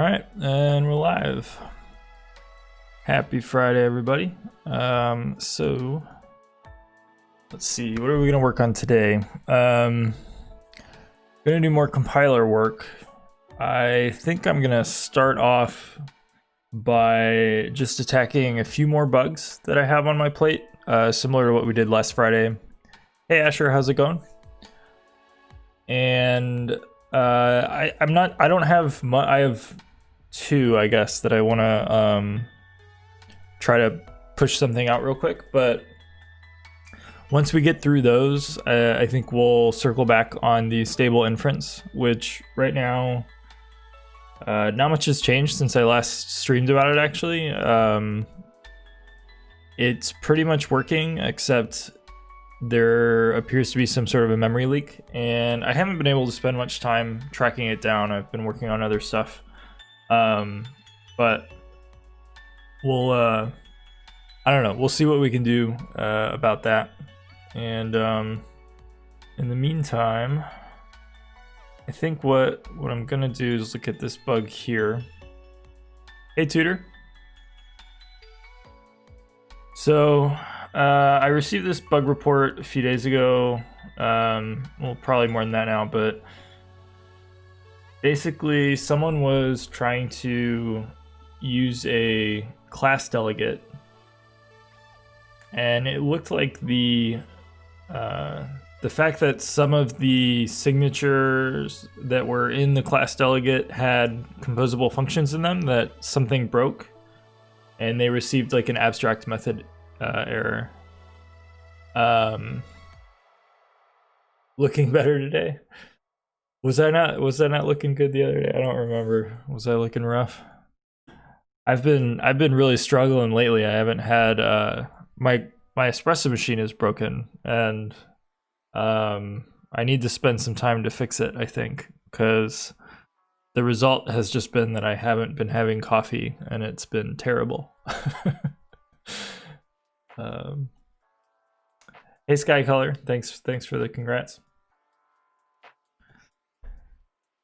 right, and we're live. Happy Friday, everybody. So let's see, what are we gonna work on today? Gonna do more compiler work. I think I'm gonna start off by just attacking a few more bugs that I have on my plate, similar to what we did last Friday. Hey Asher, how's it going? And I have two, I guess, that I want to try to push something out real quick. But once we get through those, I think we'll circle back on the stable inference, which right now, not much has changed since I last streamed about it, actually. It's pretty much working, except there appears to be some sort of a memory leak, and I haven't been able to spend much time tracking it down. I've been working on other stuff, but we'll I don't know, we'll see what we can do about that. And in the meantime, I think what I'm gonna do is look at this bug here. Hey Tutor. So I received this bug report a few days ago, well, probably more than that now, but basically someone was trying to use a class delegate, and it looked like the fact that some of the signatures that were in the class delegate had composable functions in them, that something broke, and they received like an abstract method error. Looking better today? Was I not looking good the other day? I don't remember. Was I looking rough? I've been really struggling lately. I haven't had my espresso machine is broken, and I need to spend some time to fix it, I think, because the result has just been that I haven't been having coffee, and it's been terrible. Hey Sky Color, thanks for the congrats.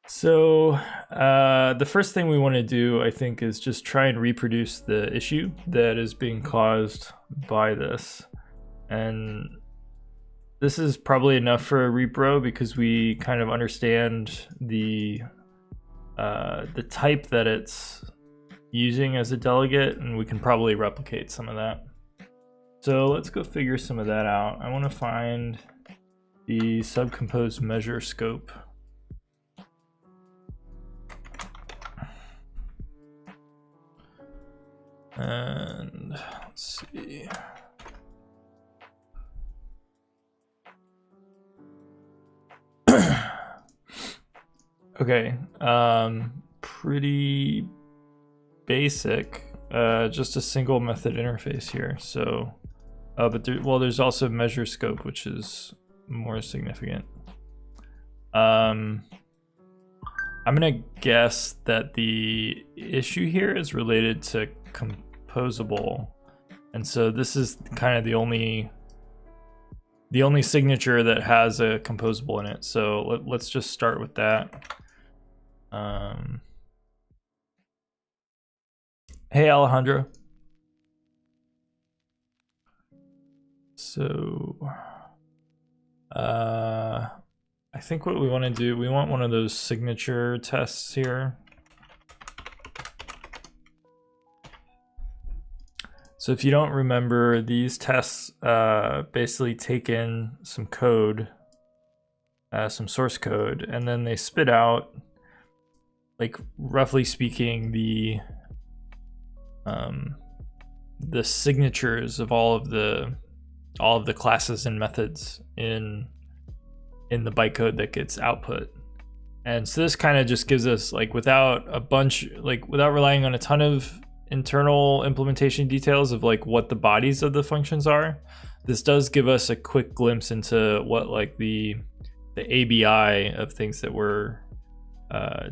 So the first thing we want to do, I think, is just try and reproduce the issue that is being caused by this. And this is probably enough for a repro because we kind of understand the type that it's using as a delegate, and we can probably replicate some of that. So let's go figure some of that out. I want to find the subcomposed measure scope. And let's see. Okay, pretty basic. Just a single method interface here. So, but there's also measure scope, which is more significant. I'm gonna guess that the issue here is related to composable, and so this is kind of the only signature that has a composable in it. So let's just start with that. Hey Alejandro. So I think what we want to do, we want one of those signature tests here. So if you don't remember, these tests basically take in some code, some source code, and then they spit out, like, roughly speaking, the signatures of all of the classes and methods in the bytecode that gets output. And so this kind of just gives us, like, without relying on a ton of internal implementation details of like what the bodies of the functions are, this does give us a quick glimpse into what like the ABI of things that we're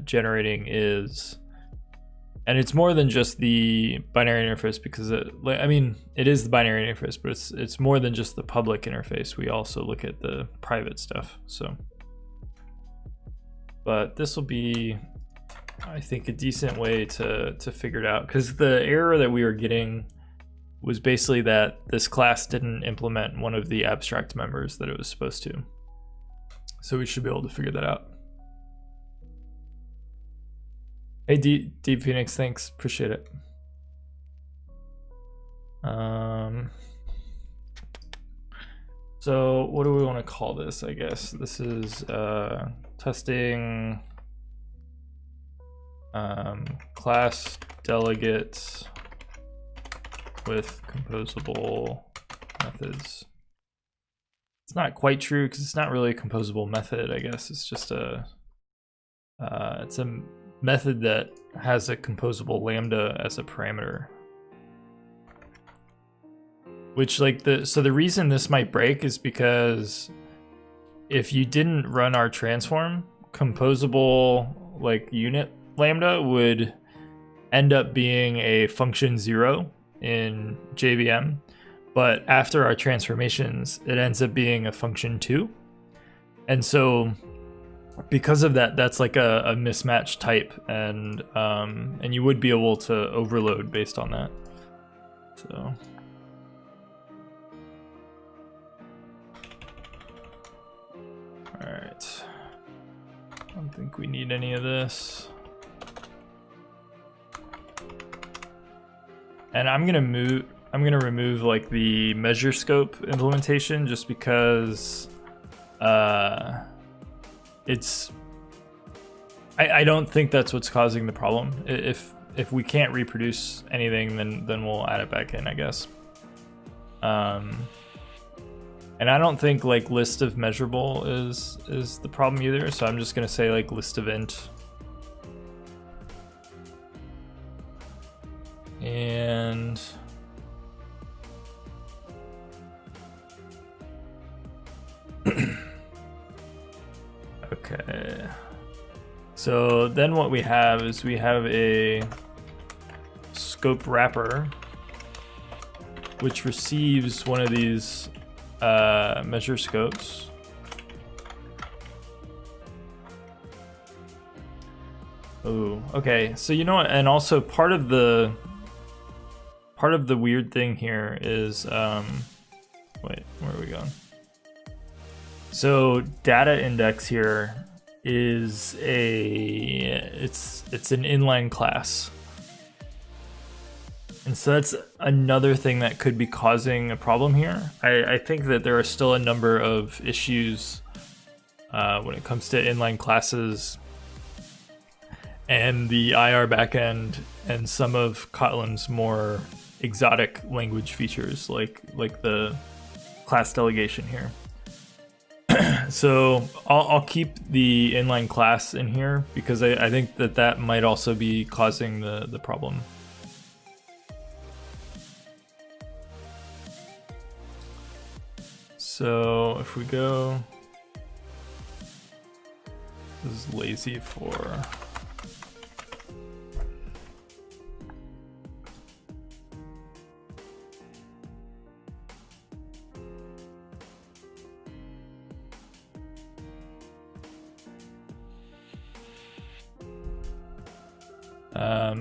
generating is. And it's more than just the binary interface, because it is the binary interface, but it's more than just the public interface. We also look at the private stuff. So, but this will be I think, a decent way to figure it out, because the error that we were getting was basically that this class didn't implement one of the abstract members that it was supposed to. So we should be able to figure that out. Hey, Deep Phoenix, thanks, appreciate it. So what do we want to call this? I guess this is testing class delegates with composable methods. It's not quite true because it's not really a composable method. I guess it's just it's a method that has a composable lambda as a parameter. Which, like, the reason this might break is because if you didn't run our transform, composable like unit lambda would end up being a function 0 in JVM, but after our transformations, it ends up being a function 2. And so because of that, that's like a mismatch type, and you would be able to overload based on that. So all right, I don't think we need any of this. And I'm gonna remove like the measure scope implementation just because it's I don't think that's what's causing the problem. If we can't reproduce anything, then we'll add it back in, I guess. And I don't think like list of measurable is the problem either, so I'm just gonna say like list of int. And okay, so then what we have is we have a scope wrapper which receives one of these measure scopes. Oh, okay, so you know what, and also part of the weird thing here is wait, where are we going? So data index here is it's an inline class, and so that's another thing that could be causing a problem here. I think that there are still a number of issues when it comes to inline classes and the IR backend and some of Kotlin's more exotic language features like the class delegation here. So I'll keep the inline class in here because I think that might also be causing the problem. So if we go, this is lazy for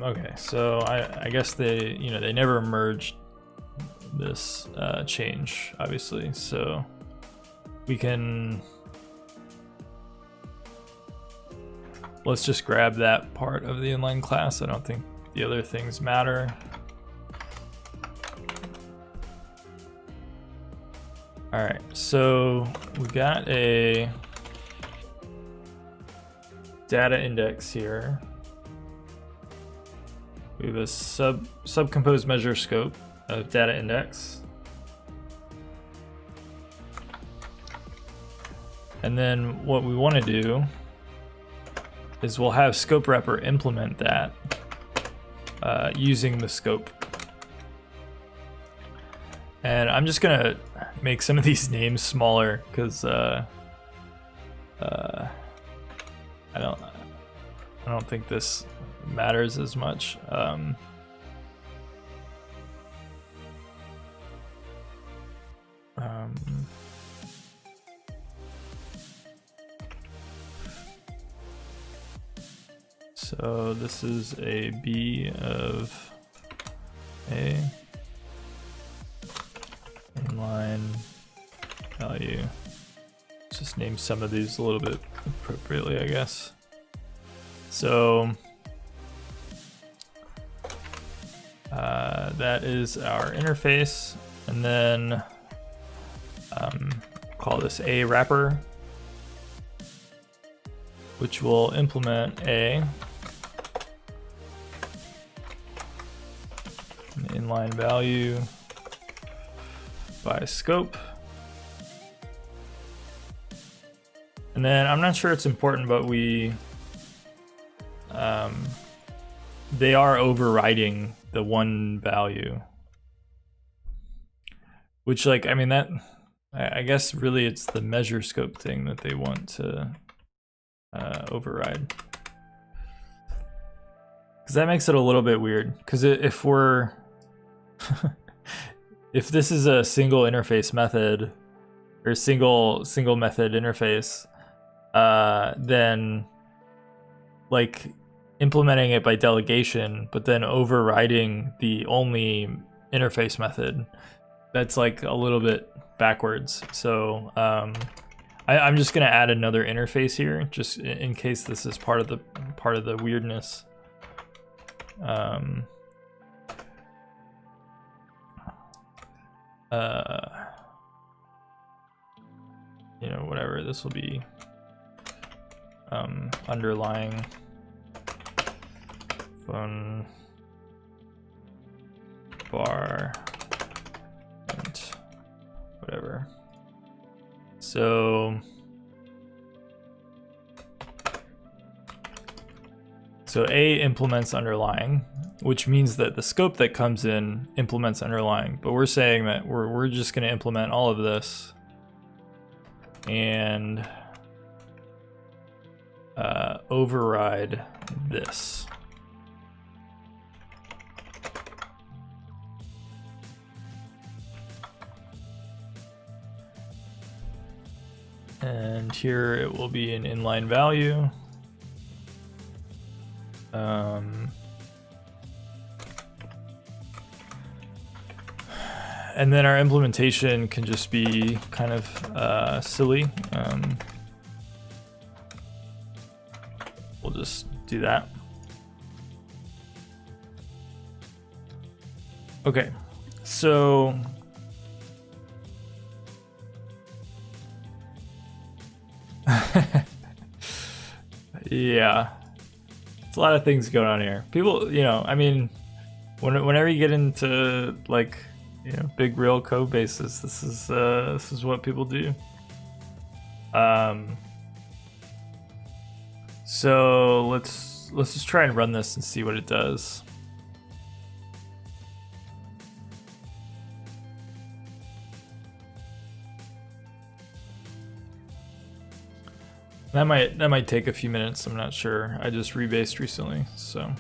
okay, so I guess they never merged this change, obviously, so we can, let's just grab that part of the inline class. I don't think the other things matter. All right, so we got a data index here. We have a subcomposed measure scope of data index. And then what we want to do is we'll have scope wrapper implement that using the scope. And I'm just gonna make some of these names smaller because I don't think this matters as much. So this is a B of A. Inline value. Let's just name some of these a little bit appropriately, I guess. So that is our interface, and then call this A wrapper, which will implement A inline value by scope. And then I'm not sure it's important, but they are overriding the one value, which, like, I mean, that I guess really it's the measure scope thing that they want to override, because that makes it a little bit weird. Because if we're if this is a single interface method or single method interface, then like implementing it by delegation, but then overriding the only interface method, that's like a little bit backwards. So I'm just gonna add another interface here, just in case this is part of the weirdness. You know, whatever, this will be underlying phone bar and whatever. So A implements underlying, which means that the scope that comes in implements underlying, but we're saying that we're just going to implement all of this and override this. And here it will be an inline value. And then our implementation can just be kind of silly. We'll just do that. Okay, so yeah, it's a lot of things going on here. People, you know, I mean, whenever you get into, like, you know, big real code bases, this is what people do. So let's just try and run this and see what it does. That might take a few minutes, I'm not sure. I just rebased recently, so.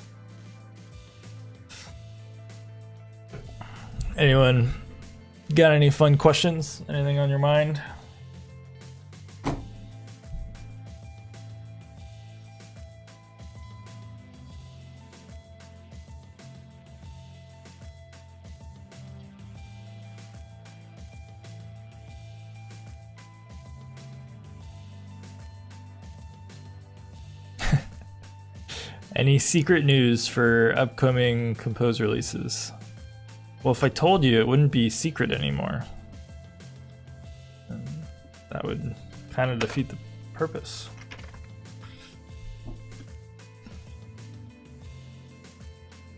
Anyone got any fun questions? Anything on your mind? Any secret news for upcoming Compose releases? Well, if I told you, it wouldn't be secret anymore. And that would kind of defeat the purpose.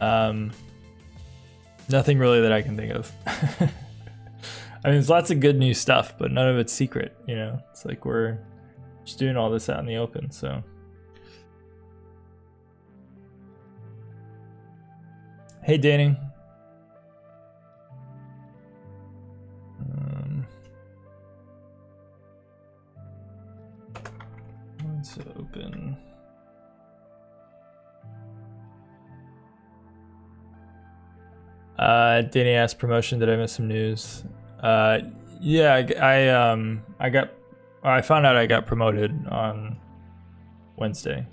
Nothing really that I can think of. I mean, there's lots of good new stuff, but none of it's secret, you know? It's like we're just doing all this out in the open, so. Hey, Danny. Let's open. Danny asked promotion. Did I miss some news? Yeah, I found out I got promoted on Wednesday.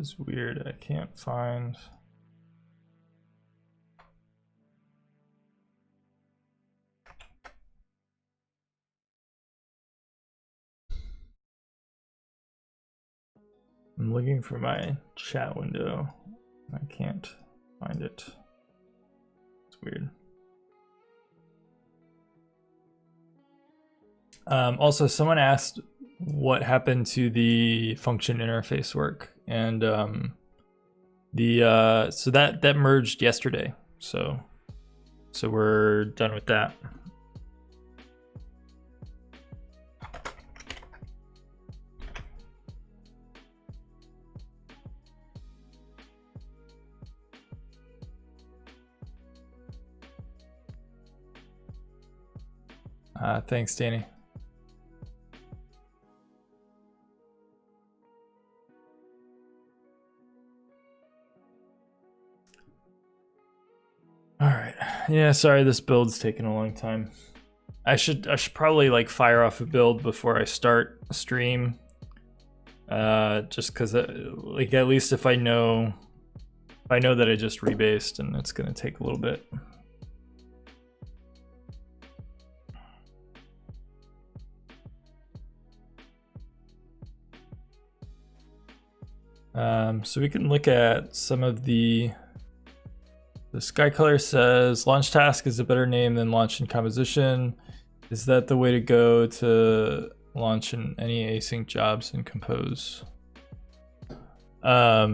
is weird. I can't find. I'm looking for my chat window. I can't find it. It's weird. Also, someone asked what happened to the function interface work, and so that merged yesterday. So we're done with that. Thanks, Danny. All right. Yeah, sorry, this build's taking a long time. I should probably like fire off a build before I start a stream. Just because like at least if I know that I just rebased and it's gonna take a little bit. So we can look at some of the Sky Color says launch task is a better name than launch in composition. Is that the way to go to launch in any async jobs in Compose? Yeah,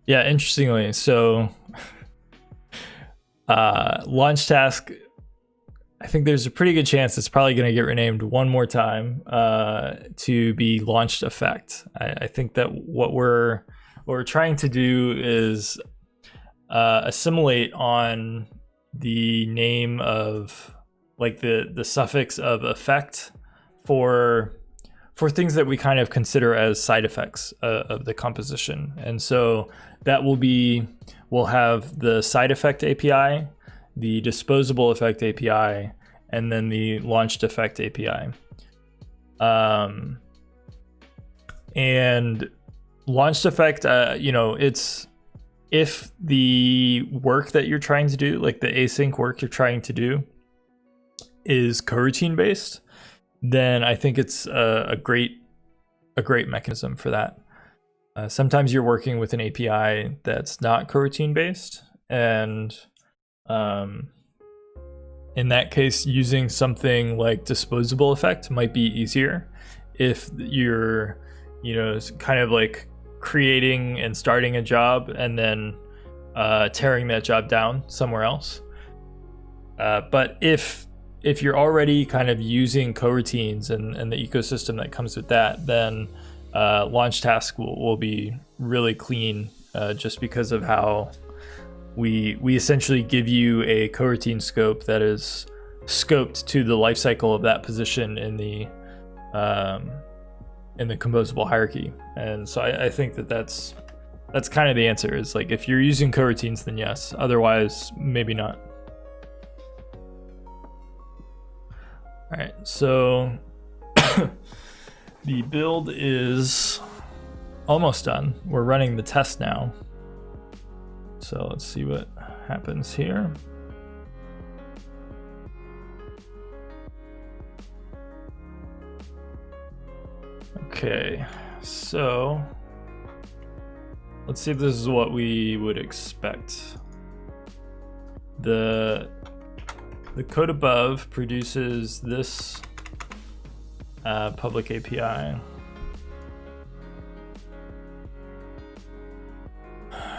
interestingly, so launch task, I think there's a pretty good chance it's probably going to get renamed one more time to be launched effect. I think that what we're trying to do is assimilate on the name of like the suffix of effect for things that we kind of consider as side effects of the composition. And so that we'll have the side effect API, the disposable effect API, and then the launched effect API. And launched effect, it's if the work that you're trying to do, like the async work you're trying to do, is coroutine based, then I think it's a great mechanism for that. Sometimes you're working with an API that's not coroutine based, and in that case, using something like disposable effect might be easier if you're, kind of like creating and starting a job and then tearing that job down somewhere else. But if you're already kind of using coroutines and the ecosystem that comes with that, then launch task will be really clean, just because of how we essentially give you a coroutine scope that is scoped to the lifecycle of that position in the composable hierarchy. And so I think that's kind of the answer, is like if you're using coroutines, then yes, otherwise maybe not. All right, so the build is almost done. We're running the test now. So let's see what happens here. Okay, so let's see if this is what we would expect. The code above produces this public API.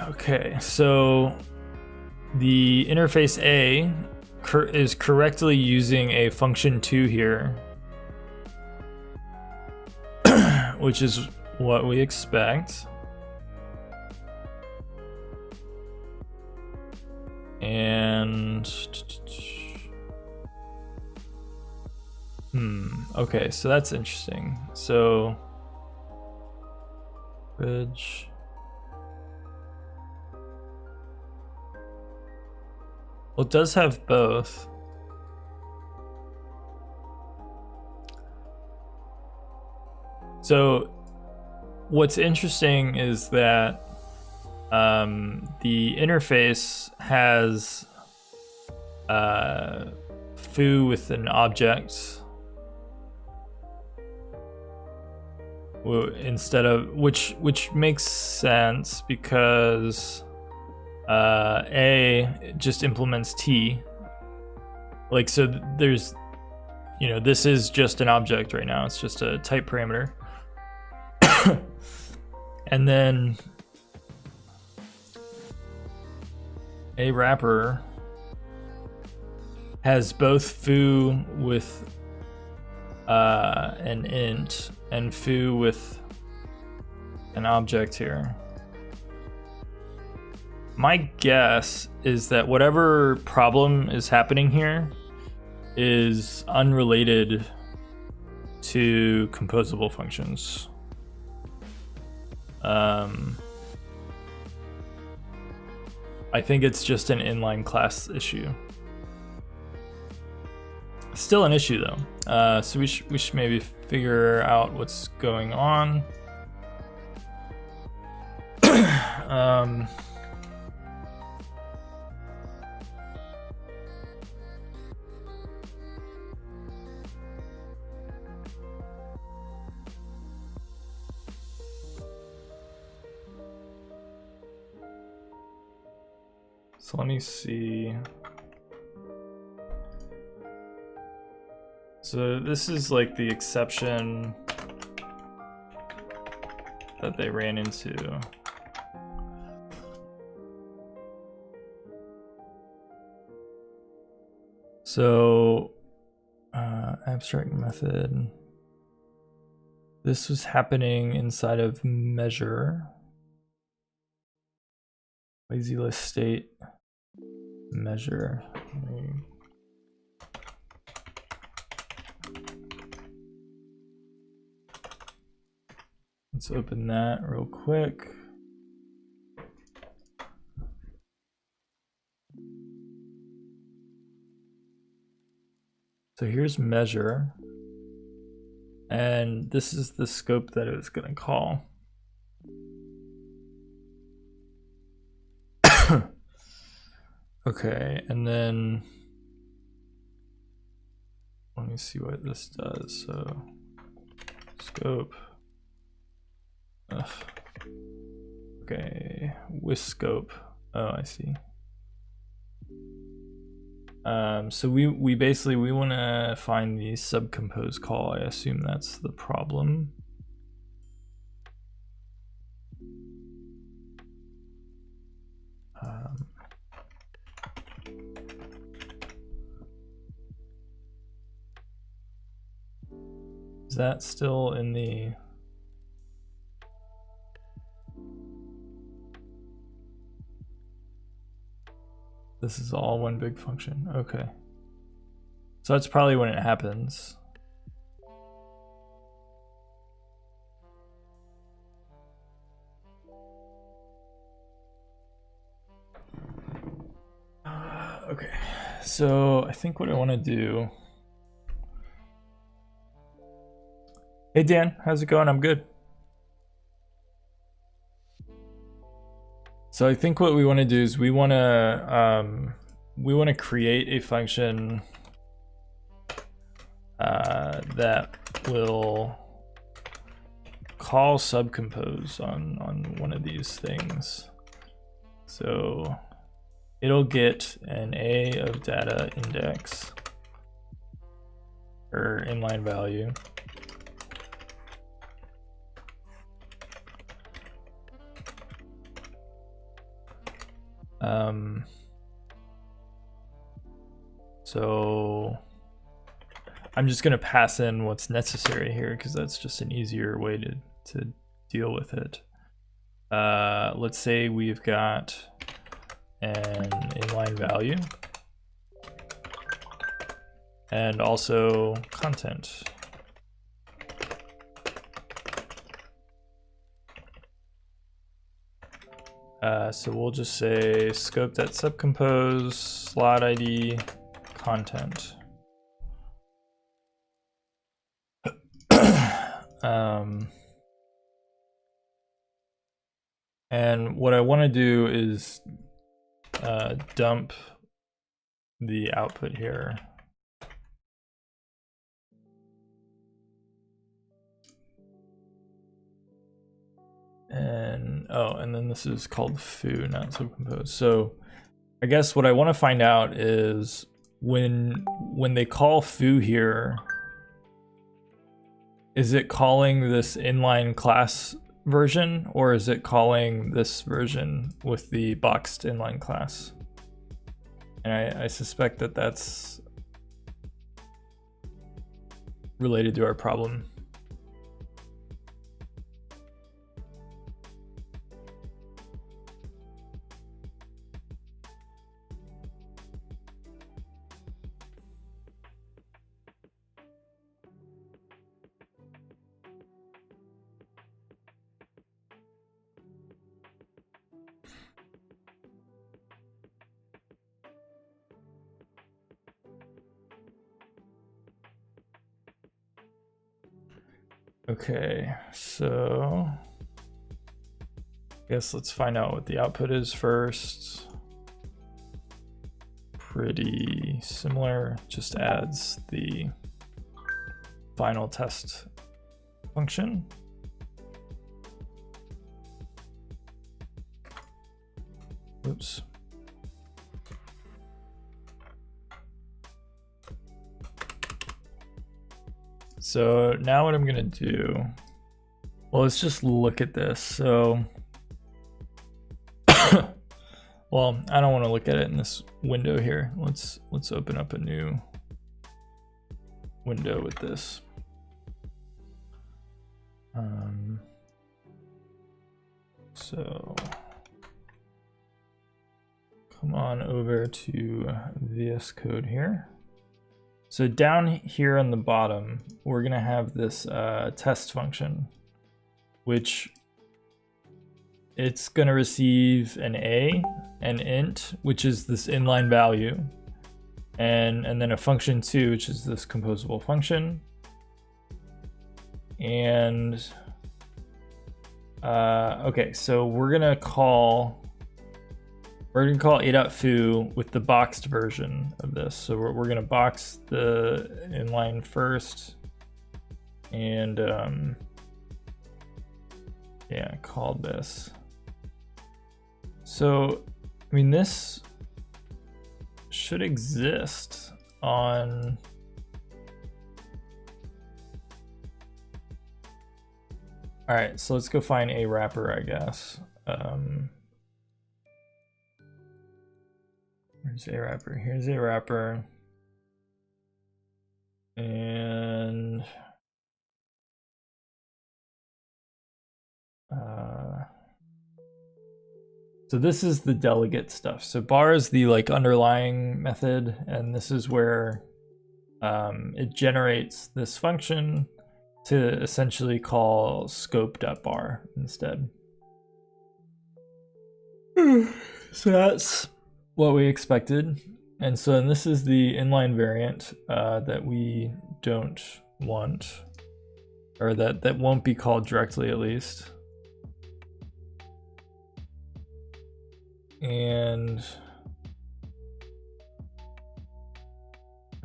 Okay, so the interface A is correctly using a function 2 here, which is what we expect. And okay, so that's interesting. So bridge. Well, it does have both. So what's interesting is that the interface has foo with an object instead of which makes sense because A just implements T. Like, so there's, you know, this is just an object right now. It's just a type parameter. And then a wrapper has both foo with an int and foo with an object here. My guess is that whatever problem is happening here is unrelated to composable functions. I think it's just an inline class issue. Still an issue though. So we should maybe figure out what's going on. So let me see. So this is like the exception that they ran into. So abstract method. This was happening inside of measure. Lazy list state measure. Let's open that real quick. So here's measure, and this is the scope that it was going to call. Okay, and then let me see what this does. So scope. Ugh. Okay, with scope. Oh, I see. So we basically want to find the subcompose call. I assume that's the problem. Is that still in the... This is all one big function. Okay. So that's probably when it happens. Okay. So I think what I want to do... Hey Dan, how's it going? I'm good. So I think what we want to do is we want to create a function that will call subcompose on one of these things. So it'll get an A of data index or inline value. So I'm just going to pass in what's necessary here because that's just an easier way to deal with it. Let's say we've got an inline value and also content. So we'll just say scope.subcompose slot ID content. And what I want to do is dump the output here. And and then this is called foo, not subcompose. So I guess what I want to find out is when they call foo here, is it calling this inline class version, or is it calling this version with the boxed inline class? And I suspect that that's related to our problem. Okay, so I guess let's find out what the output is first. Pretty similar, just adds the final test function. Oops. So now what I'm gonna do, well, let's just look at this. So, well, I don't want to look at it in this window here. Let's open up a new window with this. So come on over to VS Code here. So down here on the bottom, we're gonna have this test function, which it's gonna receive an A, an int, which is this inline value, and then a function 2, which is this composable function. And okay, so we're gonna call a.foo with the boxed version of this. So we're gonna box the inline first, and yeah, call this. So I mean, this should exist on all right, so let's go find a wrapper, I guess. Where's a wrapper? Here's a wrapper. And so this is the delegate stuff. So bar is the like underlying method, and this is where it generates this function to essentially call scope.bar instead. So that's what we expected. And so this is the inline variant that we don't want, or that won't be called directly at least. And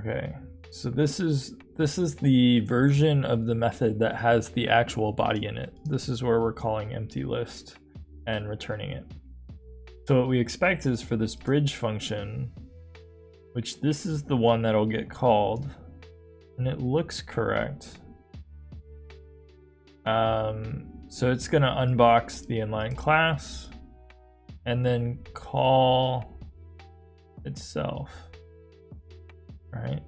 okay, so this is the version of the method that has the actual body in it. This is where we're calling empty list and returning it. So what we expect is for this bridge function, which this is the one that'll get called, and it looks correct. So it's gonna unbox the inline class and then call itself, right?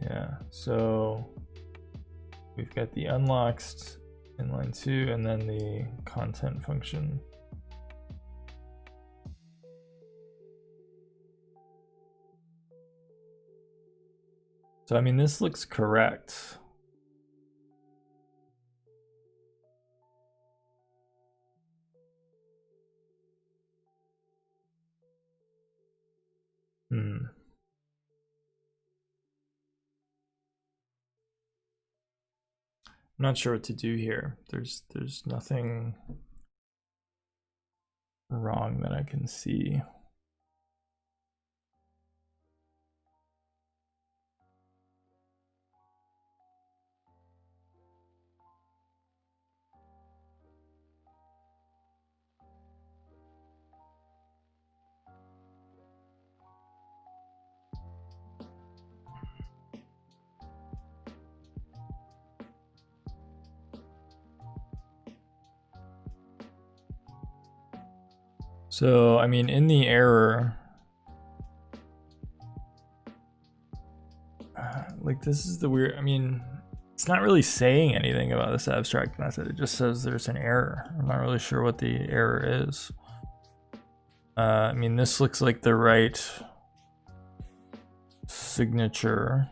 Yeah, so we've got the unlocked inline 2 and then the content function. So I mean, this looks correct. I'm not sure what to do here. There's nothing wrong that I can see. So, I mean, in the error, like this is the weird, I mean, it's not really saying anything about this abstract method. It just says there's an error. I'm not really sure what the error is. I mean, this looks like the right signature.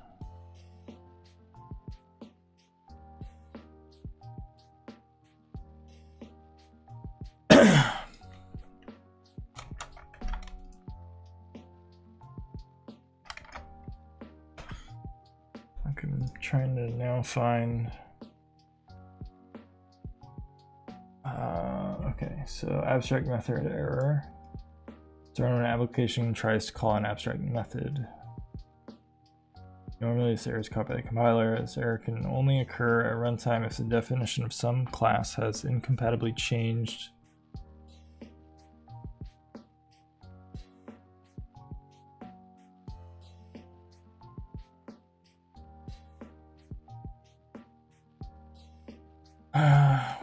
I'm trying to now find. Okay, so abstract method error. So when an application tries to call an abstract method, normally this error is caught by the compiler. This error can only occur at runtime if the definition of some class has incompatibly changed.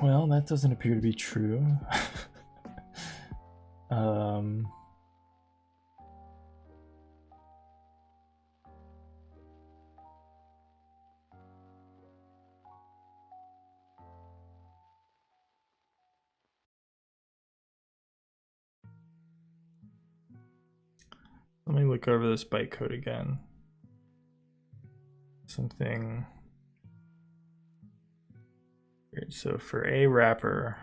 Well, that doesn't appear to be true. Let me look over this bytecode again. Something weird. So for a wrapper,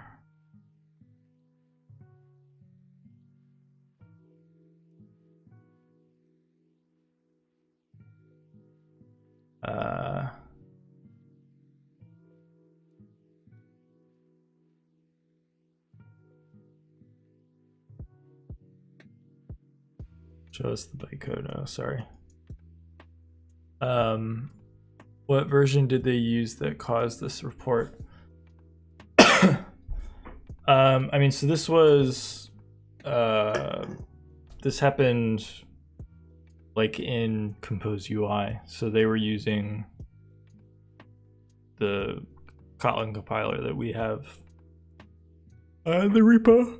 show us the bytecode. Oh, sorry. What version did they use that caused this report? I mean, so this was this happened like in Compose UI. So they were using the Kotlin compiler that we have in the repo.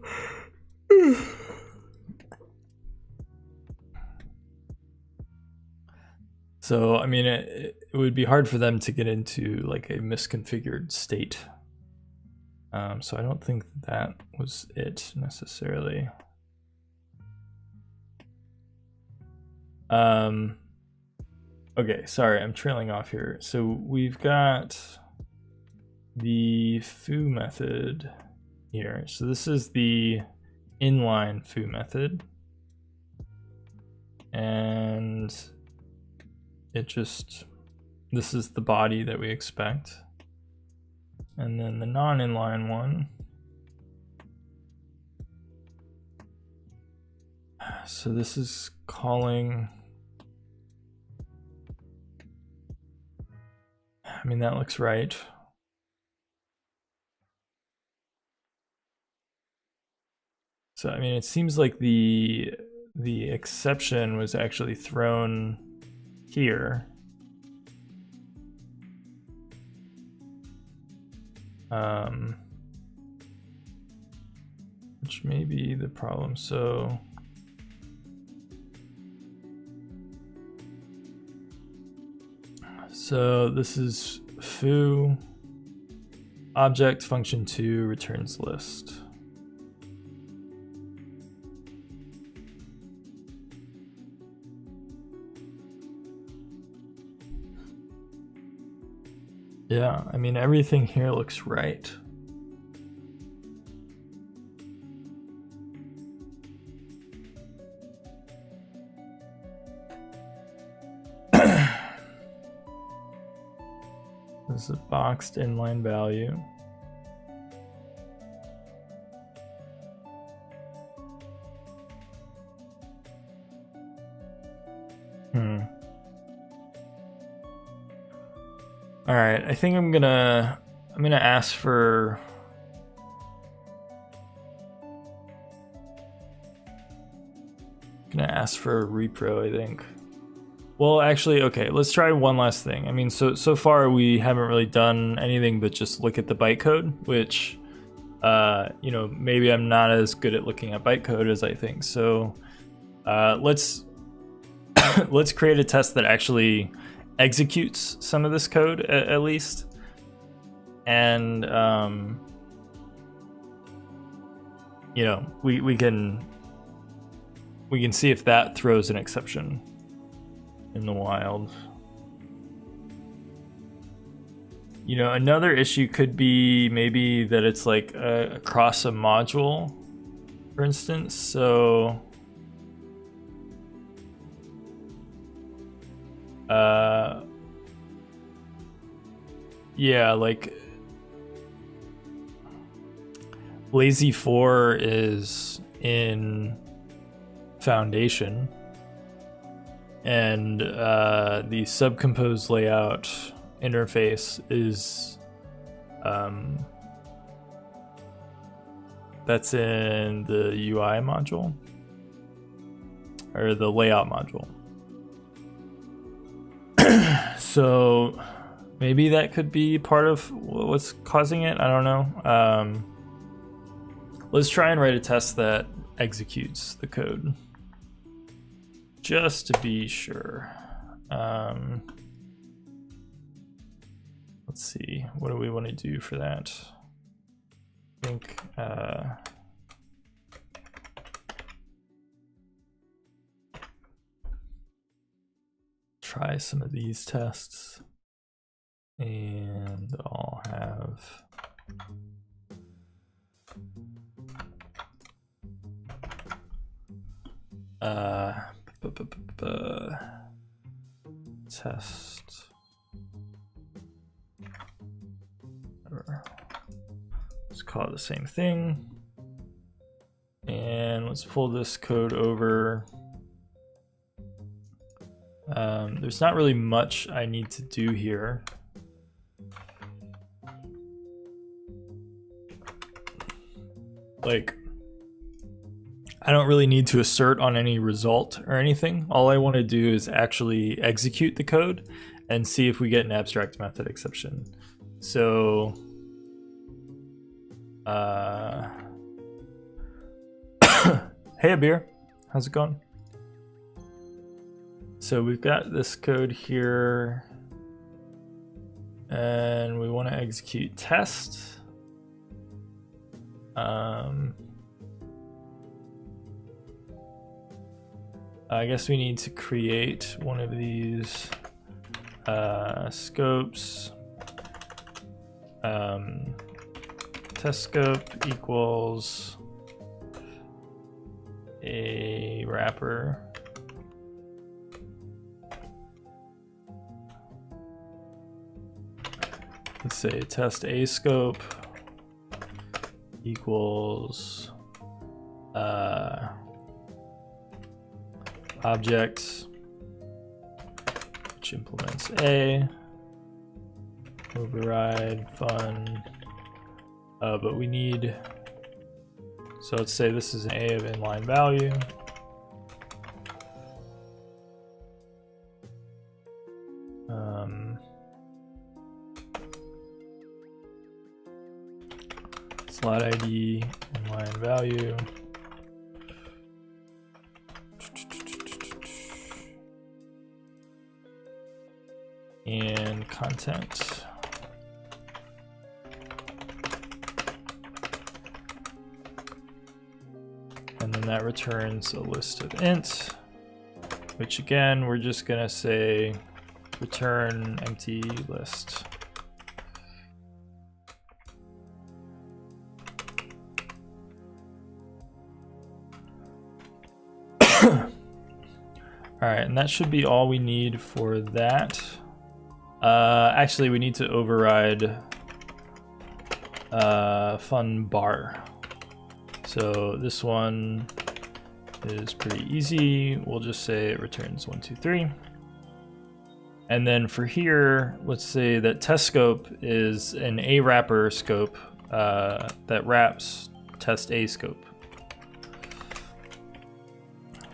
So, I mean, it would be hard for them to get into like a misconfigured state. So I don't think that was it necessarily. Okay, sorry, I'm trailing off here. So we've got the foo method here. So this is the inline foo method. And it just, this is the body that we expect. And then the non-inline one. So this is calling, I mean, that looks right. So, I mean, it seems like the exception was actually thrown here. Which may be the problem. So this is foo object function 2 returns list. Yeah, I mean, everything here looks right. This is a boxed inline value. All right, I think I'm gonna ask for a repro, I think. Well, actually, okay, let's try one last thing. I mean, so far we haven't really done anything but just look at the bytecode, which you know, maybe I'm not as good at looking at bytecode as I think. So let's let's create a test that actually executes some of this code at least, and you know, we can see if that throws an exception in the wild. You know, another issue could be maybe that it's like across a module, for instance. So yeah, like lazy4 is in foundation, and the subcompose layout interface is that's in the UI module, or the layout module. So maybe that could be part of what's causing it. I don't know. Let's try and write a test that executes the code, just to be sure. Let's see, what do we want to do for that? I think try some of these tests, and I'll have test. Let's call it the same thing, and let's pull this code over. There's not really much I need to do here. Like, I don't really need to assert on any result or anything. All I want to do is actually execute the code and see if we get an abstract method exception. So hey Abir, how's it going? So we've got this code here, and we want to execute test. I guess we need to create one of these scopes. Test scope equals a wrapper. Let's say test a scope equals object, which implements a, override fun, but we need, so let's say this is an a of inline value. Slot ID, inline value. And content. And then that returns a list of int, which again, we're just gonna say return empty list. All right, and that should be all we need for that. Actually, we need to override fun bar. So this one is pretty easy. We'll just say it returns 1, 2, 3. And then for here, let's say that test scope is an A wrapper scope that wraps test A scope.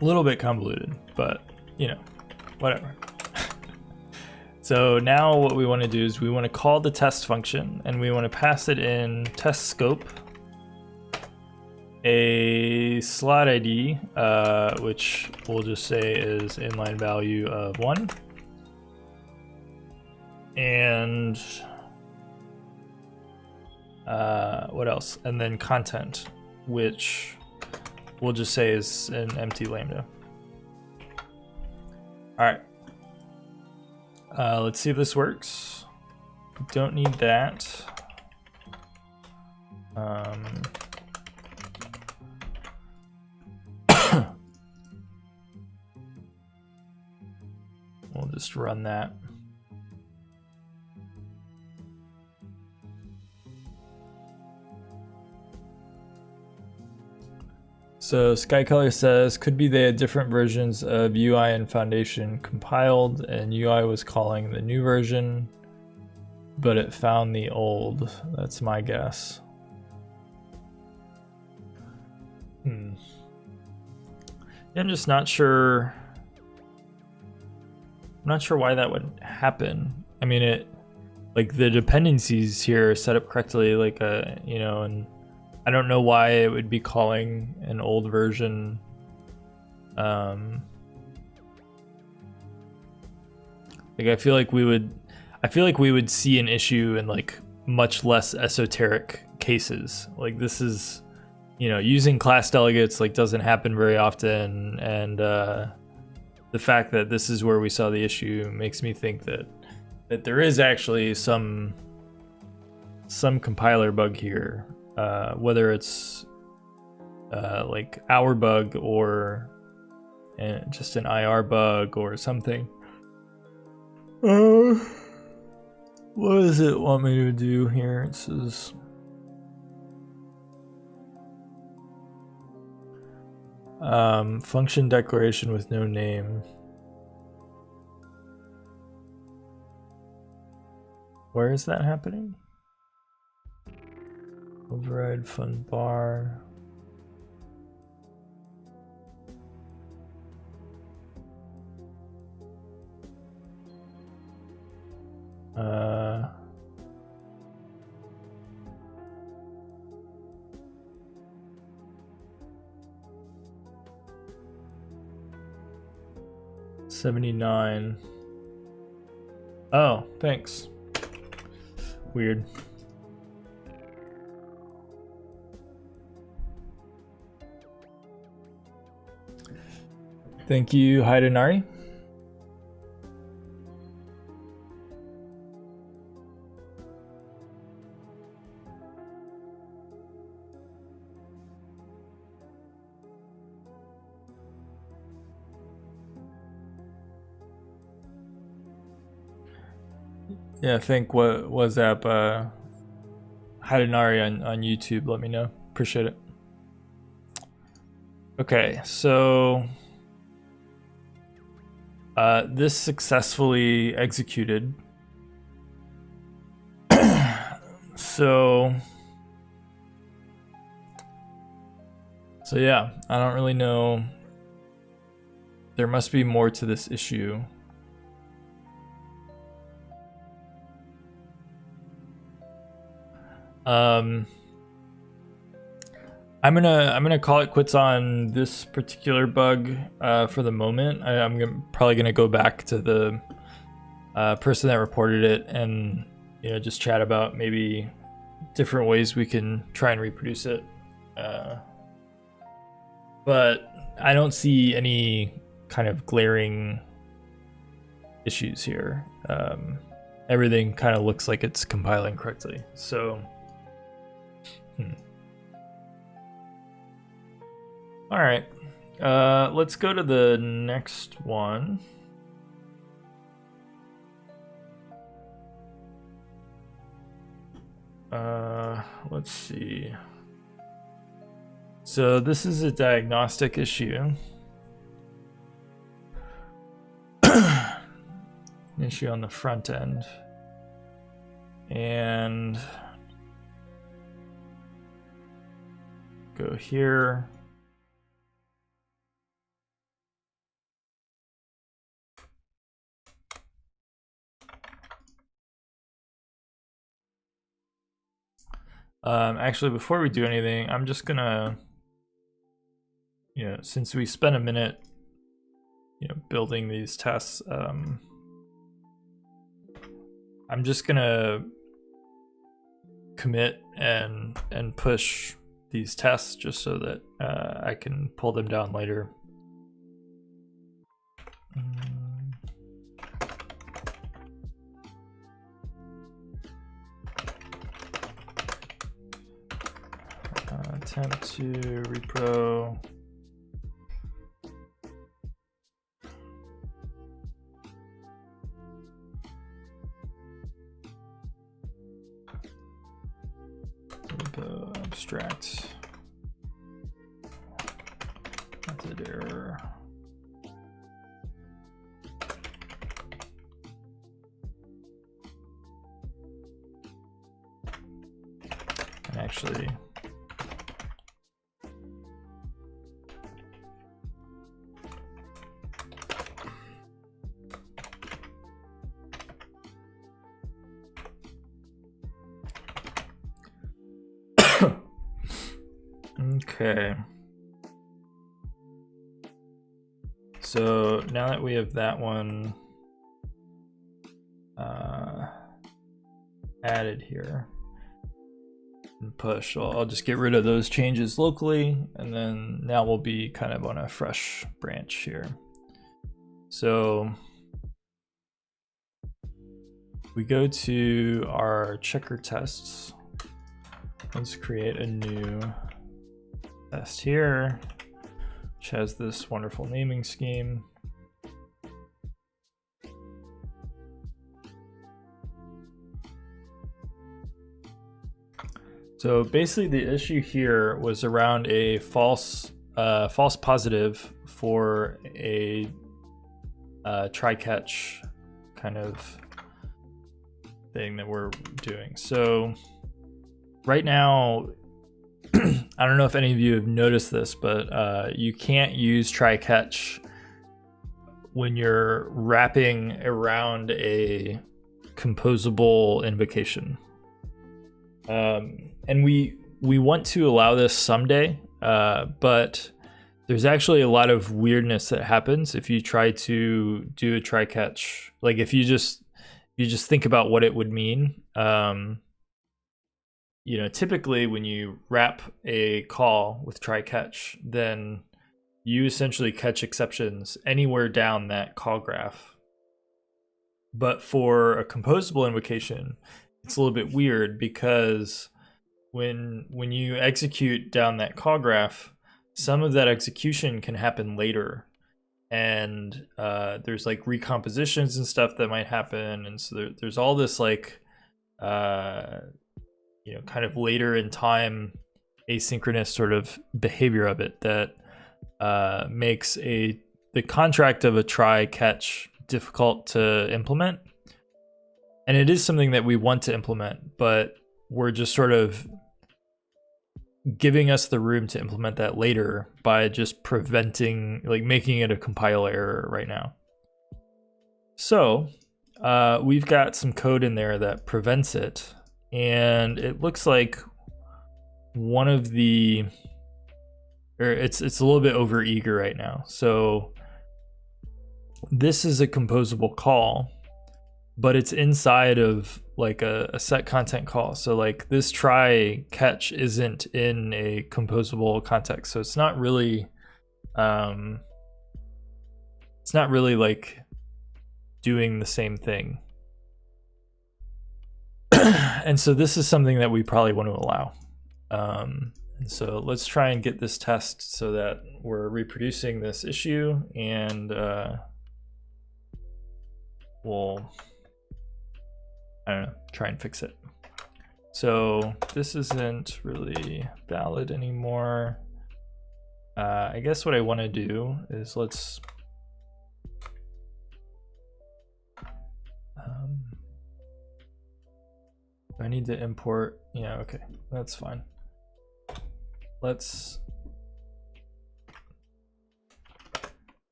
A little bit convoluted, but you know, whatever. So now what we want to do is we want to call the test function and we want to pass it in test scope a slot ID, which we'll just say is inline value of 1. And what else? And then content, which we'll just say is an empty lambda. All right. Let's see if this works. Don't need that. We'll just run that. So Skycolor says, could be they had different versions of UI and Foundation compiled, and UI was calling the new version, but it found the old. That's my guess. I'm just not sure. I'm not sure why that would happen. I mean, it, like the dependencies here are set up correctly, like you know, and I don't know why it would be calling an old version. Like I feel like we would see an issue in like much less esoteric cases. Like this is, you know, using class delegates like doesn't happen very often, and the fact that this is where we saw the issue makes me think that there is actually some compiler bug here. Whether it's like our bug or just an IR bug or something. What does it want me to do here? It says function declaration with no name. Where is that happening? Override fun bar. $79. Oh, thanks. Weird. Thank you, Hidenari. Yeah, I think what was that Hidenari on YouTube, let me know. Appreciate it. Okay, so this successfully executed. So yeah, I don't really know. There must be more to this issue. I'm gonna call it quits on this particular bug for the moment. I'm probably gonna go back to the person that reported it and just chat about maybe different ways we can try and reproduce it. But I don't see any kind of glaring issues here. Everything kind of looks like it's compiling correctly. So, all right. let's go to the next one. Let's see. So this is a diagnostic issue. An issue on the front end. And go here. Actually, before we do anything, I'm just gonna, since we spent a minute, building these tests, I'm just gonna commit and push these tests just so that I can pull them down later. Attempt to repro. Repo abstract. Method error. And actually, okay. So now that we have that one added here and pushed, I'll just get rid of those changes locally, and then now we'll be kind of on a fresh branch here. So we go to our checker tests. Let's create a new test here, which has this wonderful naming scheme. So basically the issue here was around a false positive for a try catch kind of thing that we're doing. So right now, I don't know if any of you have noticed this, but you can't use try catch when you're wrapping around a composable invocation. And we want to allow this someday, but there's actually a lot of weirdness that happens if you try to do a try catch. Like if you just think about what it would mean. Typically when you wrap a call with try catch, then you essentially catch exceptions anywhere down that call graph. But for a composable invocation, it's a little bit weird because when you execute down that call graph, some of that execution can happen later, and there's like recompositions and stuff that might happen, and so there's all this like kind of later in time asynchronous sort of behavior of it that makes the contract of a try catch difficult to implement. And it is something that we want to implement, but we're just sort of giving us the room to implement that later by just preventing, like making it a compile error right now. So we've got some code in there that prevents it. And it looks like one of the, or it's a little bit over eager right now. So this is a composable call, but it's inside of like a set content call. So like this try catch isn't in a composable context. So it's not really like doing the same thing. And so this is something that we probably want to allow. And so let's try and get this test so that we're reproducing this issue, and we'll, I don't know, try and fix it. So this isn't really valid anymore. I guess what I want to do is let's I need to import, yeah, okay, that's fine. Let's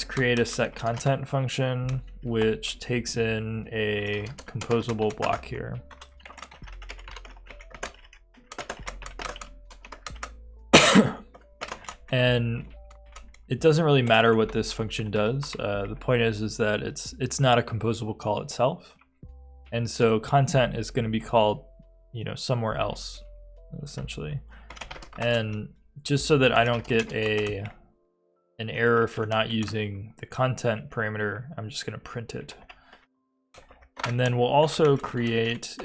create a set content function which takes in a composable block here. And it doesn't really matter what this function does. The point is that it's not a composable call itself. And so content is going to be called, you know, somewhere else, essentially. And just so that I don't get an error for not using the content parameter, I'm just going to print it. And then we'll also create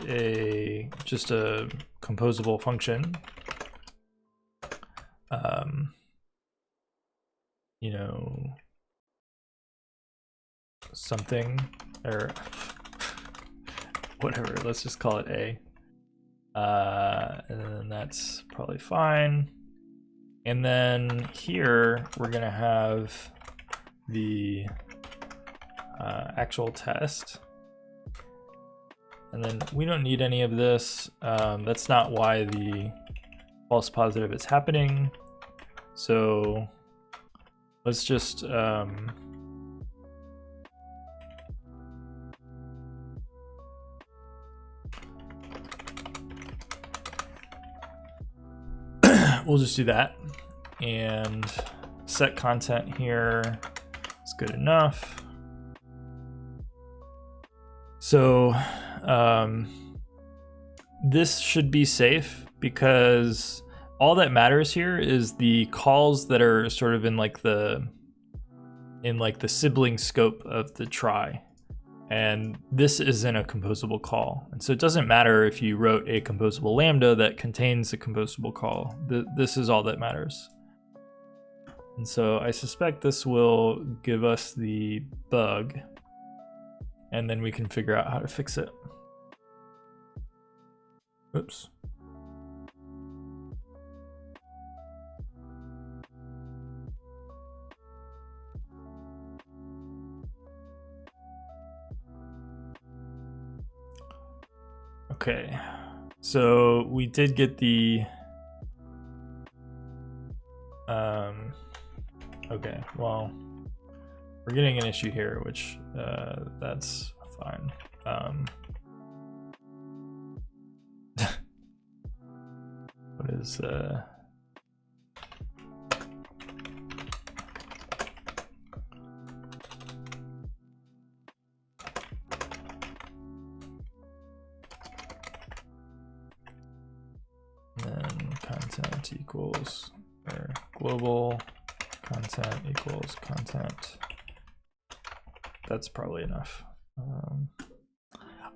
just a composable function. You know, something or whatever, let's just call it A. And then that's probably fine. And then here we're gonna have the actual test. And then we don't need any of this. That's not why the false positive is happening. So let's just we'll just do that, and set content here is good enough. So this should be safe because all that matters here is the calls that are sort of in like the sibling scope of the try. And this isn't a composable call. And so it doesn't matter if you wrote a composable lambda that contains a composable call. This is all that matters. And so I suspect this will give us the bug, and then we can figure out how to fix it. Oops. Okay, so we did get the okay, well, we're getting an issue here, which that's fine. What is then content equals, or global content equals content. That's probably enough.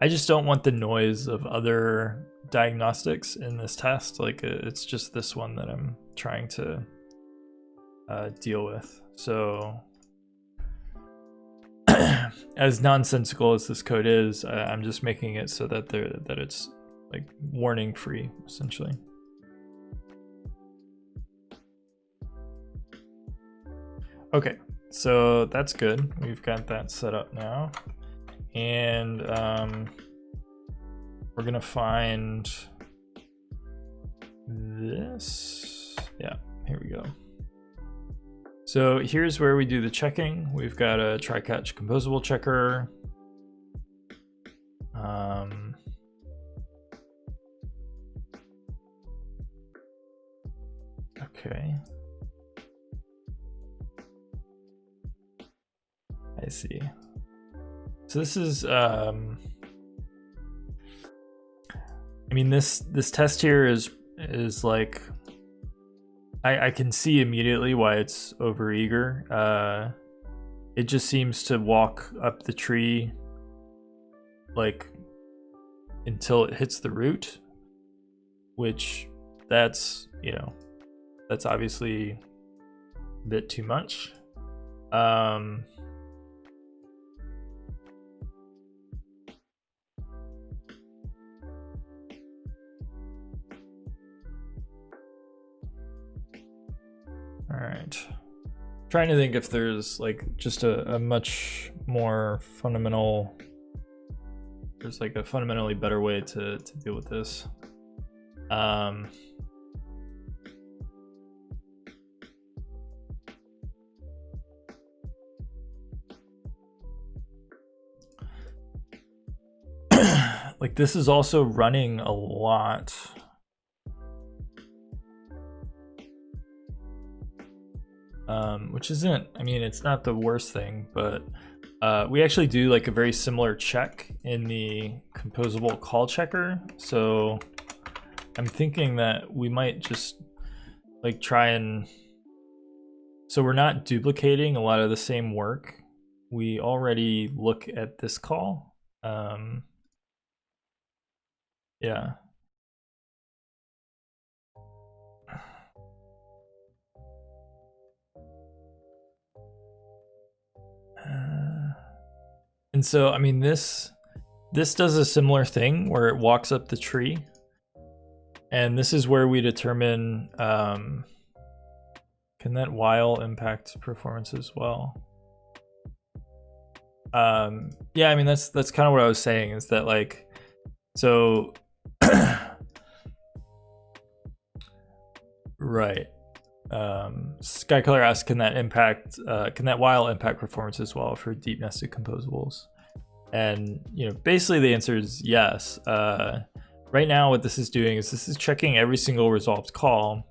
I just don't want the noise of other diagnostics in this test. Like it's just this one that I'm trying to deal with. So as nonsensical as this code is, I'm just making it so that it's like warning free, essentially. Okay, so that's good. We've got that set up now. And we're gonna find this. Yeah, here we go. So here's where we do the checking. We've got a Try Catch Composable checker. Okay. I see. So this is, I mean, this test here is like, I can see immediately why it's overeager. It just seems to walk up the tree like until it hits the root, which that's, you know, that's obviously a bit too much. All right, trying to think if there's like just a much more fundamental, there's like a fundamentally better way to deal with this. Like this is also running a lot. Which isn't, I mean, it's not the worst thing, but we actually do like a very similar check in the composable call checker. So I'm thinking that we might just like try and, so we're not duplicating a lot of the same work. We already look at this call. Yeah. And so, I mean, this does a similar thing where it walks up the tree. And this is where we determine, can that while impact performance as well? Yeah, I mean, that's kind of what I was saying, is that like, so, right. Skycolor asks, can that while impact performance as well for deep nested composables? And, you know, basically the answer is yes. Right now what this is doing is this is checking every single resolved call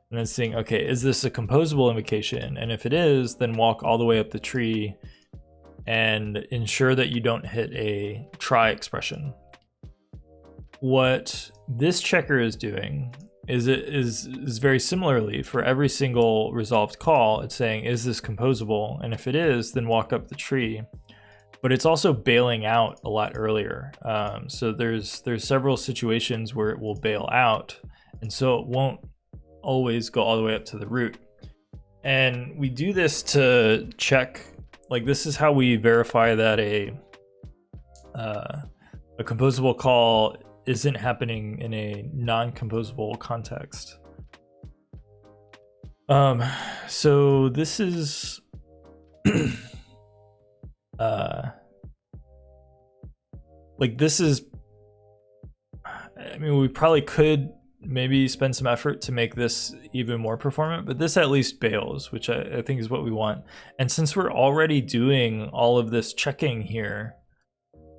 and then saying, okay, is this a composable invocation? And if it is, then walk all the way up the tree and ensure that you don't hit a try expression. What this checker is doing is it is very similarly for every single resolved call, it's saying, is this composable? And if it is, then walk up the tree. But it's also bailing out a lot earlier. So there's several situations where it will bail out, and so it won't always go all the way up to the root. And we do this to check, like this is how we verify that a composable call isn't happening in a non-composable context. So this is like this is, I mean, we probably could maybe spend some effort to make this even more performant, but this at least bails, which I think is what we want. And since we're already doing all of this checking here,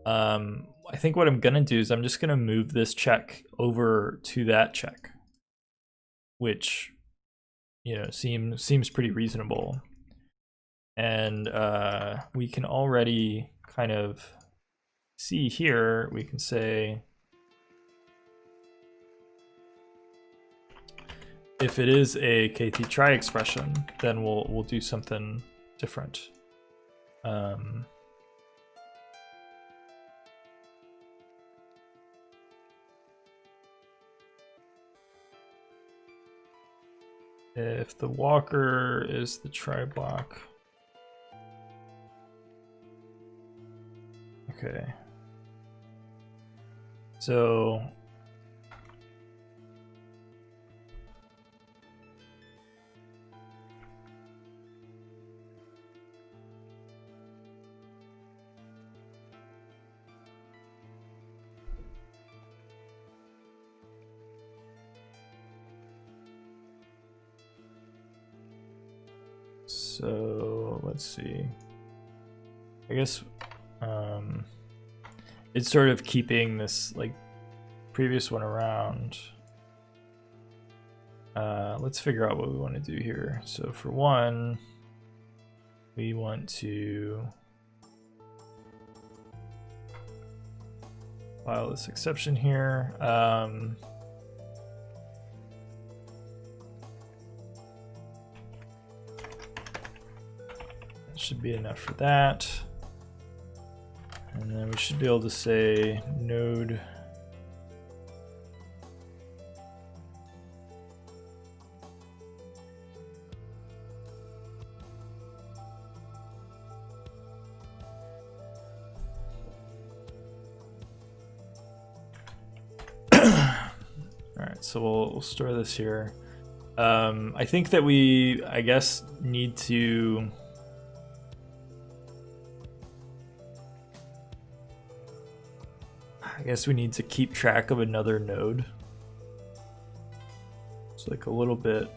I think what I'm gonna do is I'm just gonna move this check over to that check, which, you know, seems pretty reasonable. And we can already kind of see here, we can say, if it is a KT try expression, then we'll do something different. If the walker is the try block. Okay. So let's see. I guess it's sort of keeping this like previous one around. Let's figure out what we want to do here. So for one, we want to file this exception here. Should be enough for that. And then we should be able to say node so we'll store this here. I think that we, I guess, need to keep track of another node. It's like a little bit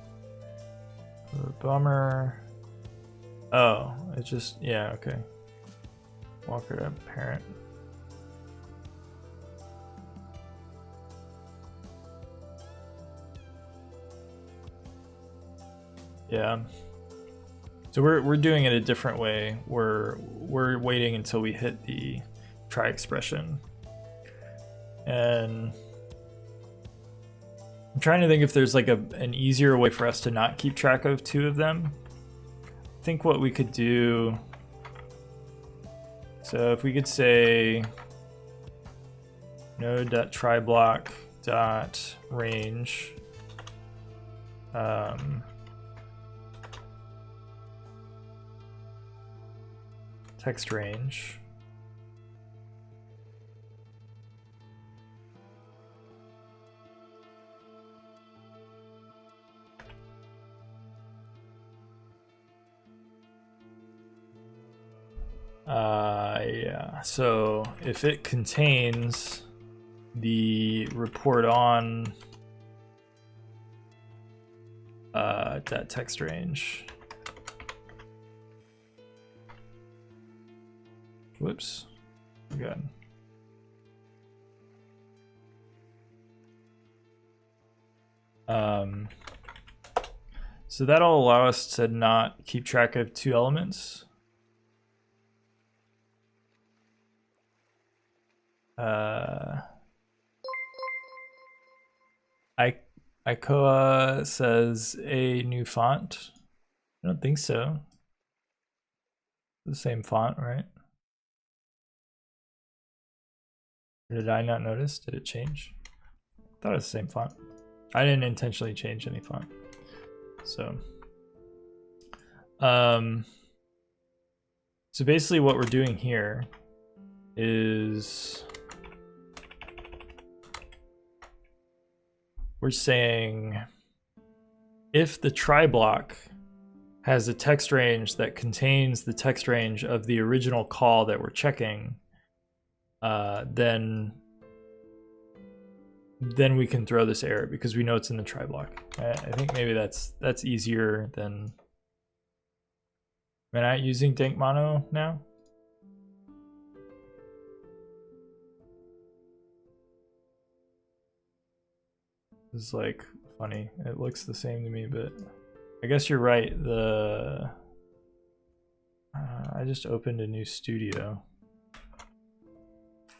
of a bummer. Oh, it's just, yeah, okay. Walker to parent. Yeah. So we're doing it a different way. We're waiting until we hit the try expression. And I'm trying to think if there's like an easier way for us to not keep track of two of them. I think what we could do, so if we could say node.tryblock.range text range. Yeah, so if it contains the report on that text range. Whoops. Good. So that'll allow us to not keep track of two elements. Icoa says a new font. I don't think so. The same font, right? Or did I not notice? Did it change? I thought it was the same font. I didn't intentionally change any font. So basically what we're doing here is we're saying if the try block has a text range that contains the text range of the original call that we're checking, then we can throw this error because we know it's in the try block. I think maybe that's easier than. Am I not using Dank Mono now? This is like funny. It looks the same to me, but I guess you're right. I just opened a new studio.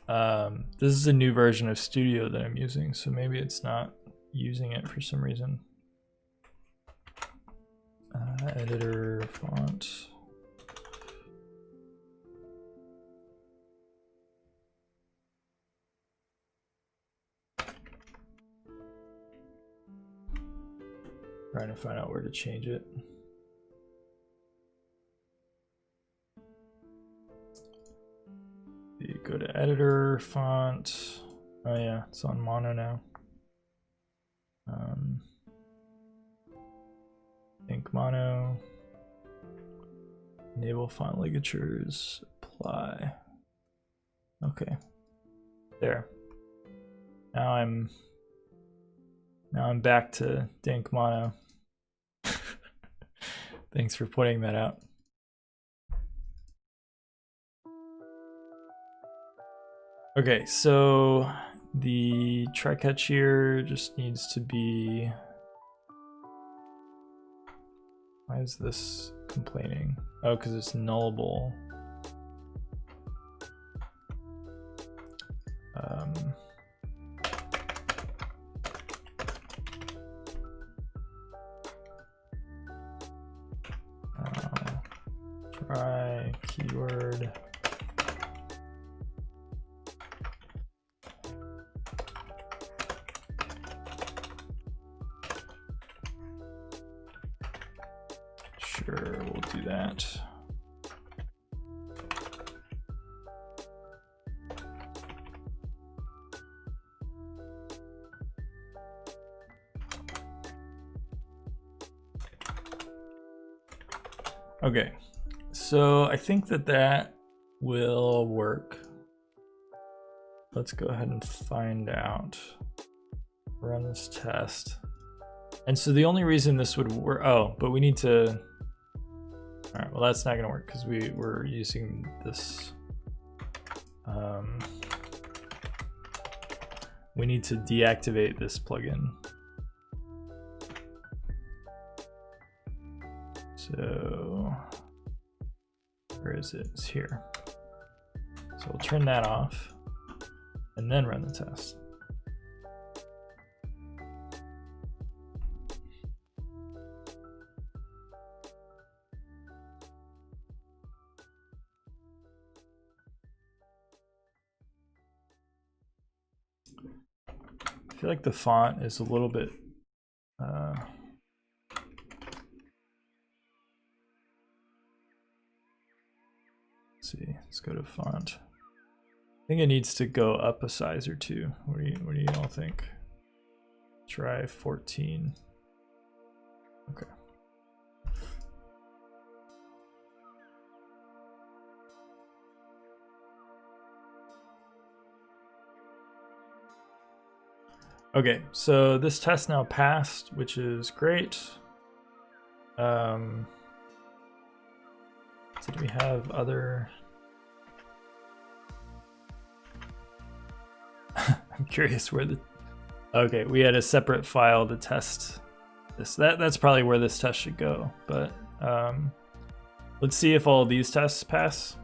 This is a new version of Studio that I'm using, so maybe it's not using it for some reason. Editor font. Trying to find out where to change it. You go to editor font. Oh yeah, it's on mono now. Ink mono. Enable font ligatures. Apply. Okay. There. Now I'm back to Dank Mono. Thanks for pointing that out. Okay, so the try catch here just needs to be. Why is this complaining? Oh, because it's nullable. Try keyword. Sure, we'll do that. Okay, so I think that will work. Let's go ahead and find out. Run this test. And so the only reason this would work, oh, but we need to, all right, well that's not gonna work because we're using this, we need to deactivate this plugin. So, where is it? It's here. So we'll turn that off and then run the test. I feel like the font is a little bit let's see, let's go to font. I think it needs to go up a size or two. What do you all think? Try 14. Okay. Okay, so this test now passed, which is great. So do we have other? I'm curious where the. Okay, we had a separate file to test this. That's probably where this test should go. But let's see if all these tests pass.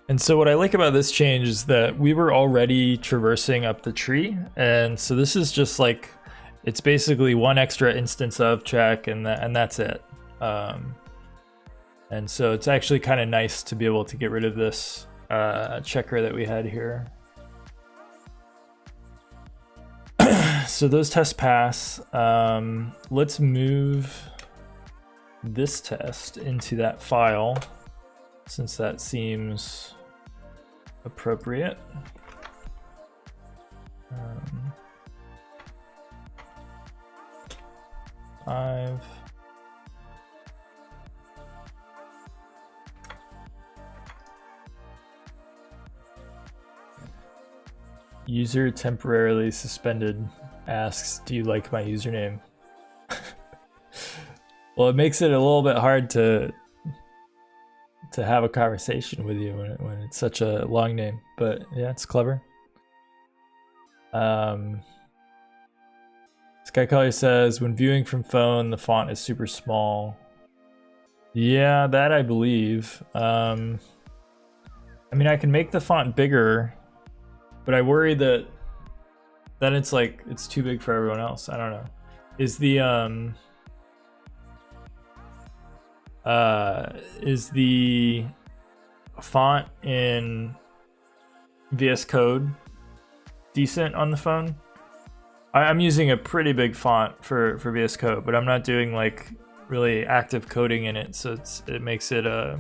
And so what I like about this change is that we were already traversing up the tree. And so this is just like, it's basically one extra instance of check and that's it. And so it's actually kind of nice to be able to get rid of this checker that we had here. So those tests pass. Let's move this test into that file since that seems appropriate. Five. User temporarily suspended asks, "Do you like my username?" Well, it makes it a little bit hard to have a conversation with you when it's such a long name, but yeah, it's clever. Skycolor says, when viewing from phone, the font is super small. Yeah, that I believe. I mean, I can make the font bigger, but I worry that then it's like, it's too big for everyone else. I don't know. Is the font in VS Code decent on the phone? I'm using a pretty big font for VS Code, but I'm not doing like really active coding in it, so it makes it I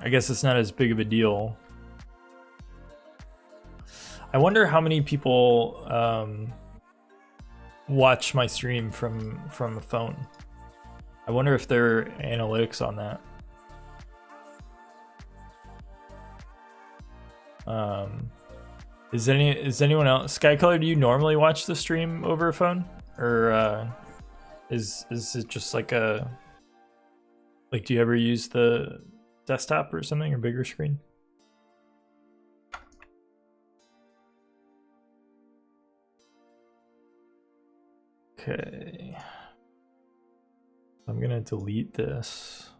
guess it's not as big of a deal. I wonder how many people watch my stream from a phone. I wonder if there are analytics on that. Is anyone else? Skycolor, do you normally watch the stream over a phone, or is it just like do you ever use the desktop or something, or bigger screen? Okay. I'm gonna delete this.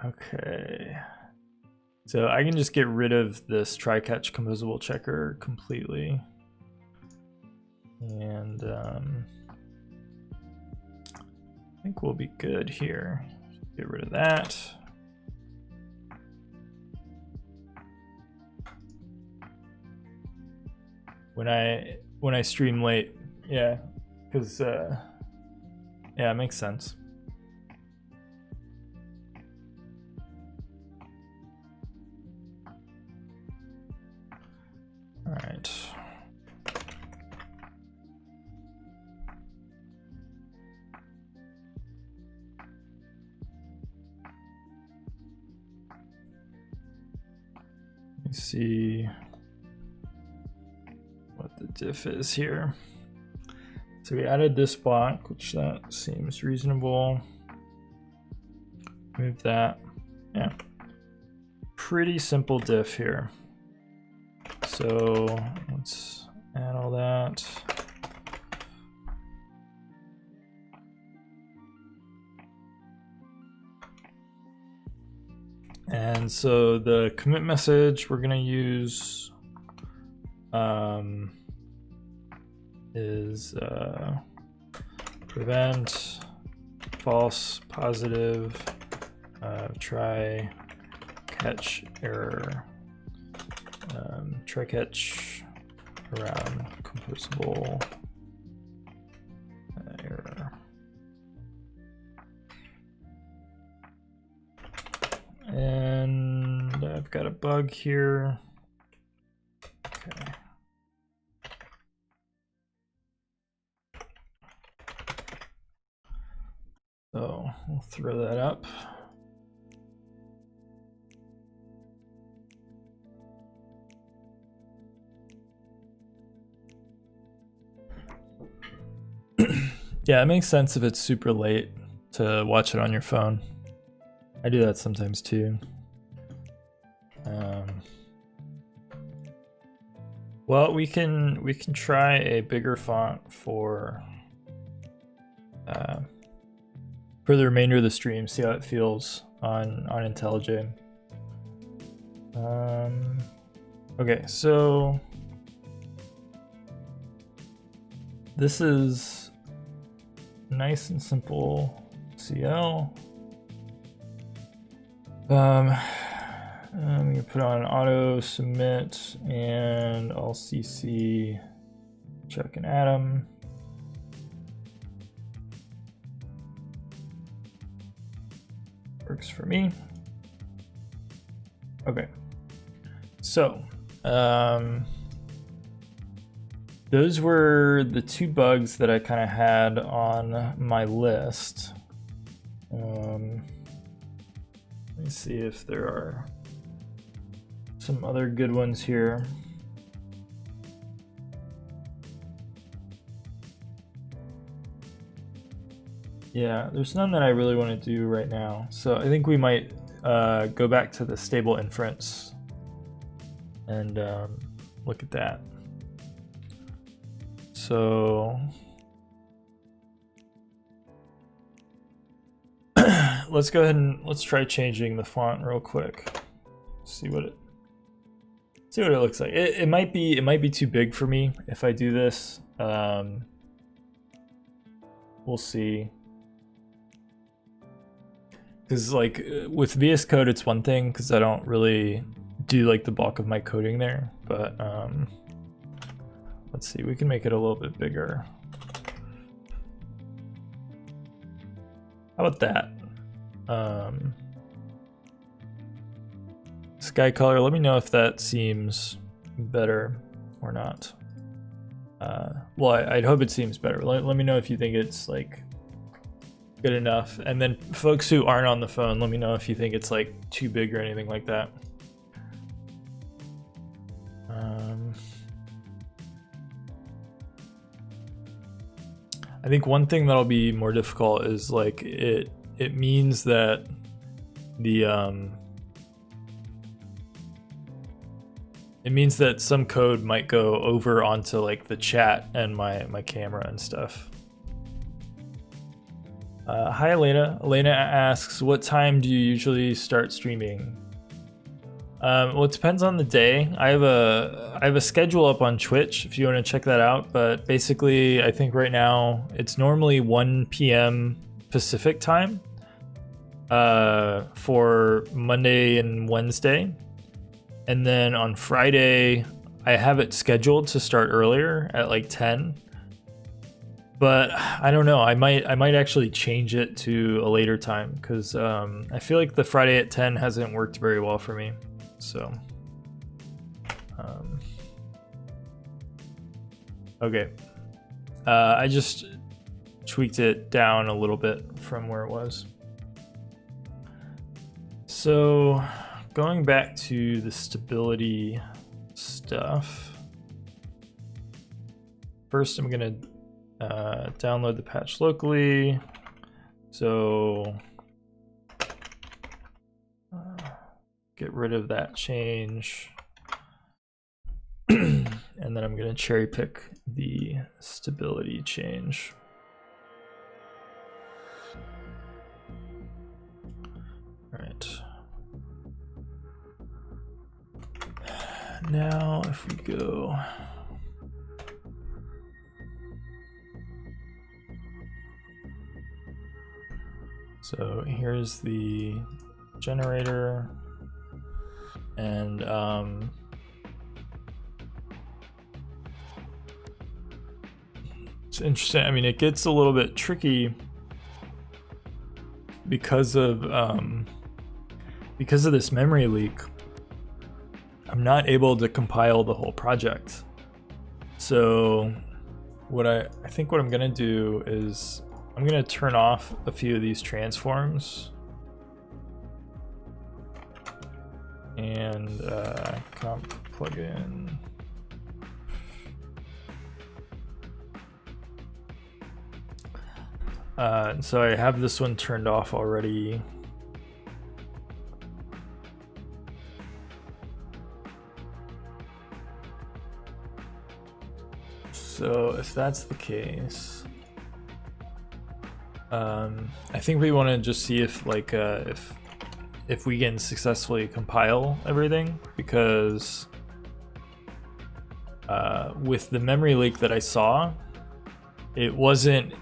Okay. So I can just get rid of this Try Catch Composable checker completely. And I think we'll be good here. Get rid of that. When I stream late, yeah, because yeah, it makes sense. All right. Let me see what the diff is here. So we added this block, which that seems reasonable. Move that. Yeah. Pretty simple diff here. So let's add all that. And so the commit message we're gonna use is prevent false positive try catch error. Try catch around composable error. And I've got a bug here. Okay. So we'll throw that up. Yeah, it makes sense if it's super late to watch it on your phone. I do that sometimes too. Well, we can try a bigger font for the remainder of the stream. See how it feels on IntelliJ. Okay, so this is nice and simple CL. I'm gonna put on auto submit and I'll CC Chuck and Adam. Works for me. Okay, so those were the two bugs that I kind of had on my list. Let me see if there are some other good ones here. Yeah, there's none that I really want to do right now. So I think we might go back to the stable inference and look at that. So let's go ahead and let's try changing the font real quick. See what it looks like. It might be too big for me if I do this. We'll see. Because like with VS Code, it's one thing because I don't really do like the bulk of my coding there. But let's see, we can make it a little bit bigger. How about that? Sky color, let me know if that seems better or not. Well, I'd hope it seems better. Let me know if you think it's like good enough. And then folks who aren't on the phone, let me know if you think it's like too big or anything like that. I think one thing that'll be more difficult is like it means that the it means that some code might go over onto like the chat and my camera and stuff. Hi Elena. Elena asks, what time do you usually start streaming? Well, it depends on the day. I have a schedule up on Twitch if you want to check that out. But basically, I think right now it's normally 1 p.m. Pacific time for Monday and Wednesday. And then on Friday, I have it scheduled to start earlier at like 10. But I don't know. I might actually change it to a later time because I feel like the Friday at 10 hasn't worked very well for me. So okay, I just tweaked it down a little bit from where it was. So going back to the stability stuff, first I'm gonna download the patch locally. So get rid of that change. And then I'm gonna cherry pick the stability change. All right. Now if we go so here's the generator, and it's interesting. I mean, it gets a little bit tricky because of this memory leak. I'm not able to compile the whole project. So what I think what I'm gonna do is I'm gonna turn off a few of these transforms and comp plugin. So I have this one turned off already. So if that's the case, I think we want to just see if like if we can successfully compile everything, because with the memory leak that I saw, it wasn't,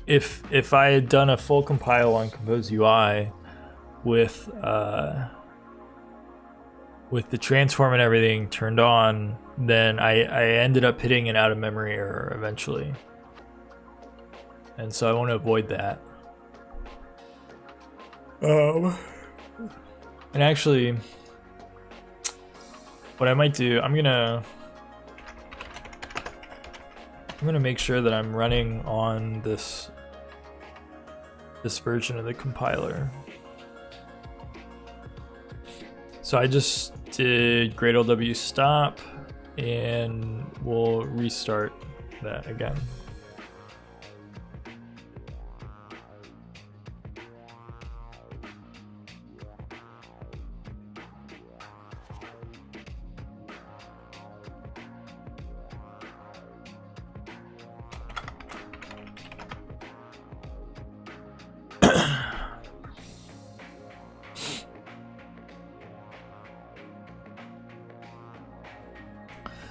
if I had done a full compile on Compose UI with the transform and everything turned on, then I ended up hitting an out of memory error eventually. And so I want to avoid that. And actually, what I might do, I'm gonna make sure that I'm running on this version of the compiler. So I just did great_LW stop, and we'll restart that again.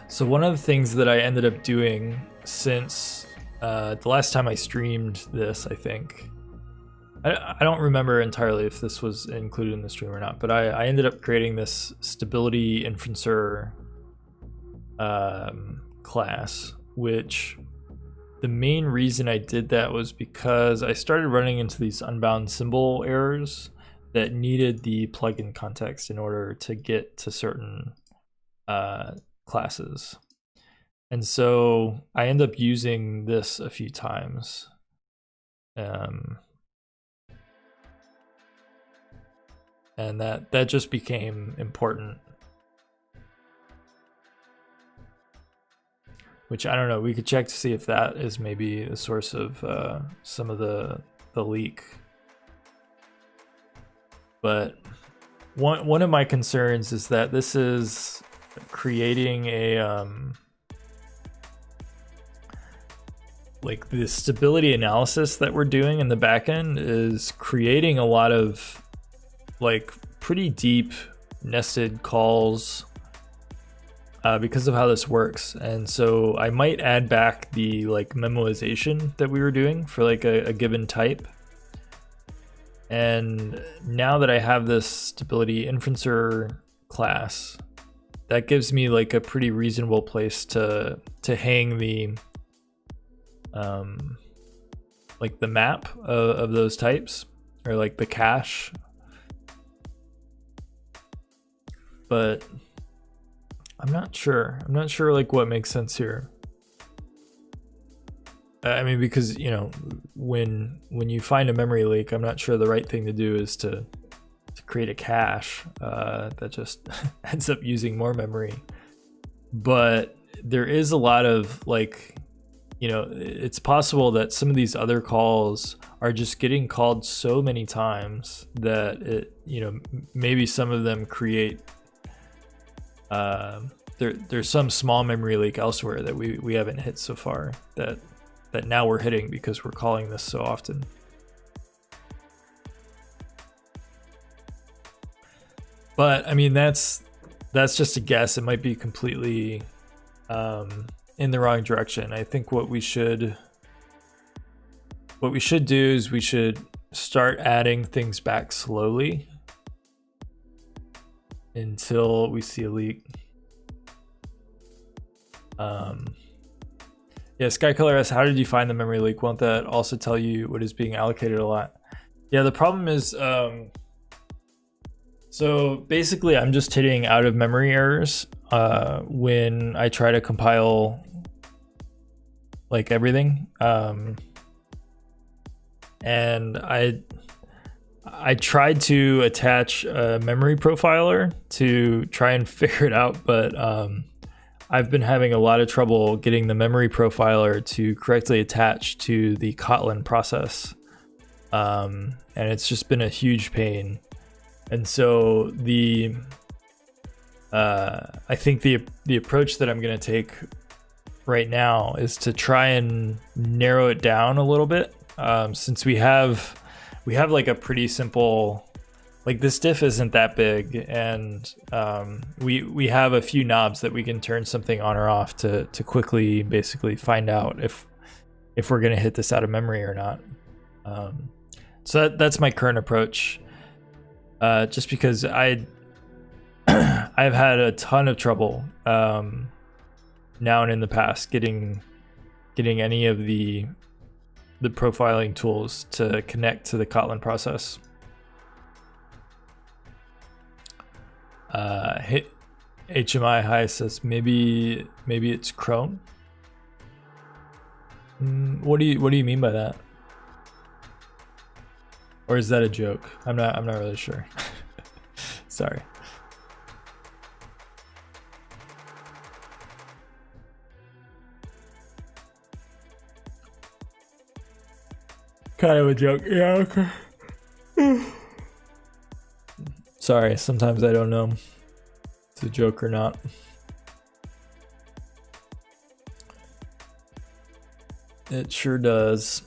So one of the things that I ended up doing since the last time I streamed this, I think, I don't remember entirely if this was included in the stream or not, but I ended up creating this stability inferencer class, which the main reason I did that was because I started running into these unbound symbol errors that needed the plugin context in order to get to certain classes. And so I end up using this a few times. And that just became important. Which, I don't know, we could check to see if that is maybe the source of some of the leak. But one of my concerns is that this is creating a like the stability analysis that we're doing in the backend is creating a lot of like pretty deep nested calls because of how this works. And so I might add back the like memoization that we were doing for like a given type. And now that I have this stability inferencer class, that gives me like a pretty reasonable place to hang the like the map of those types, or like the cache. But I'm not sure. I'm not sure like what makes sense here. I mean, because you know, when you find a memory leak, I'm not sure the right thing to do is to create a cache that just ends up using more memory. But there is a lot of like, you know, it's possible that some of these other calls are just getting called so many times that it, you know, maybe some of them create there's some small memory leak elsewhere that we haven't hit so far that now we're hitting because we're calling this so often. But I mean, that's just a guess. It might be completely in the wrong direction. I think what we should do is we should start adding things back slowly until we see a leak. Yeah, Skycolor asks, how did you find the memory leak? Won't that also tell you what is being allocated a lot? Yeah, the problem is, so basically I'm just hitting out of memory errors when I try to compile like everything. And I tried to attach a memory profiler to try and figure it out, but I've been having a lot of trouble getting the memory profiler to correctly attach to the Kotlin process. And it's just been a huge pain. And so I think the approach that I'm going to take right now is to try and narrow it down a little bit. Since we have like a pretty simple, like this diff isn't that big, and we have a few knobs that we can turn something on or off to quickly basically find out if we're going to hit this out of memory or not. So that's my current approach. Just because I've had a ton of trouble now and in the past getting any of the profiling tools to connect to the Kotlin process. HMI High says maybe it's Chrome. What do you mean by that? Or is that a joke? I'm not really sure. Sorry. Kind of a joke. Yeah, okay. Sorry, sometimes I don't know if it's a joke or not. It sure does.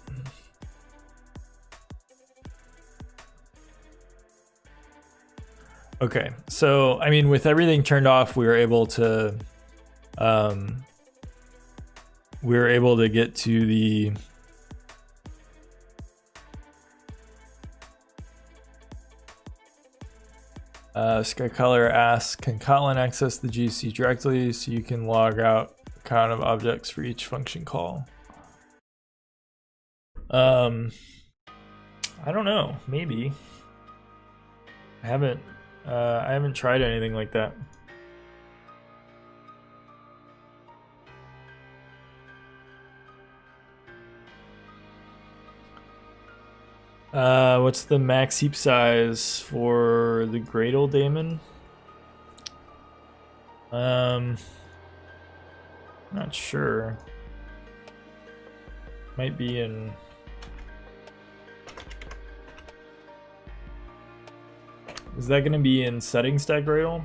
Okay, so I mean, with everything turned off, we were able to get to the Skycolor asks, can Kotlin access the GC directly so you can log out a count of objects for each function call? I don't know, maybe. I haven't tried anything like that. What's the max heap size for the Gradle daemon? Not sure. Might be in. Is that going to be in settings stack Gradle?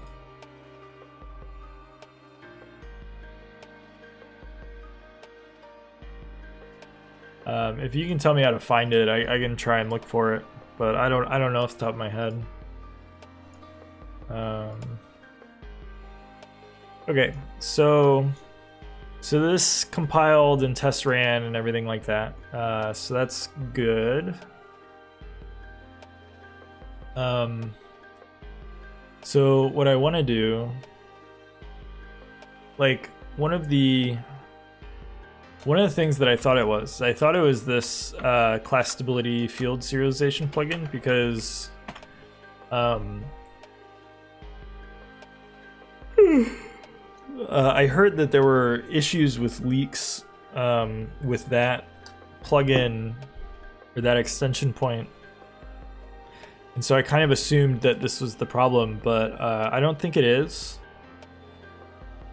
If you can tell me how to find it, I can try and look for it, but I don't know off the top of my head. Okay, so this compiled and test ran and everything like that. So that's good. So what I want to do, like one of the One of the things that I thought it was this class stability field serialization plugin, because I heard that there were issues with leaks with that plugin or that extension point, and so I kind of assumed that this was the problem, but I don't think it is.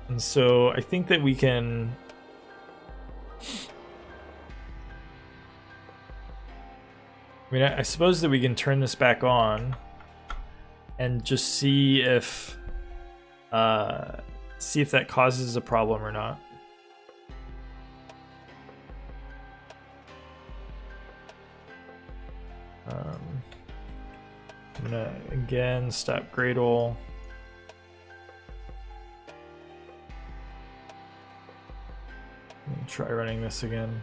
And so I think that we can I suppose that we can turn this back on and just see if that causes a problem or not. I'm gonna again stop Gradle. And try running this again.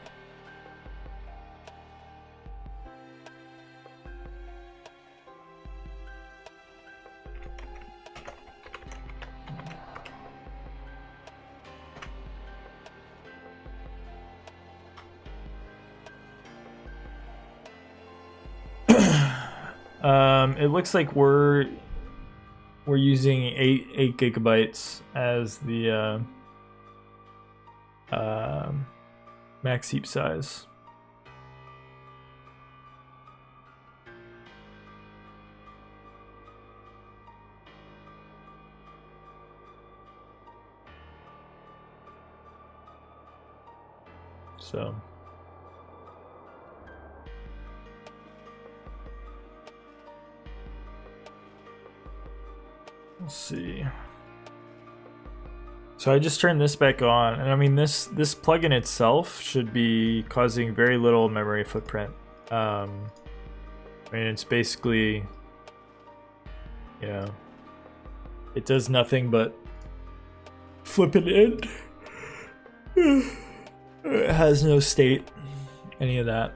It looks like we're using 8 gigabytes as the max heap size. So let's see. So I just turned this back on, and I mean this plugin itself should be causing very little memory footprint. I mean, it's basically, you know, it does nothing but flip it in. It has no state, any of that.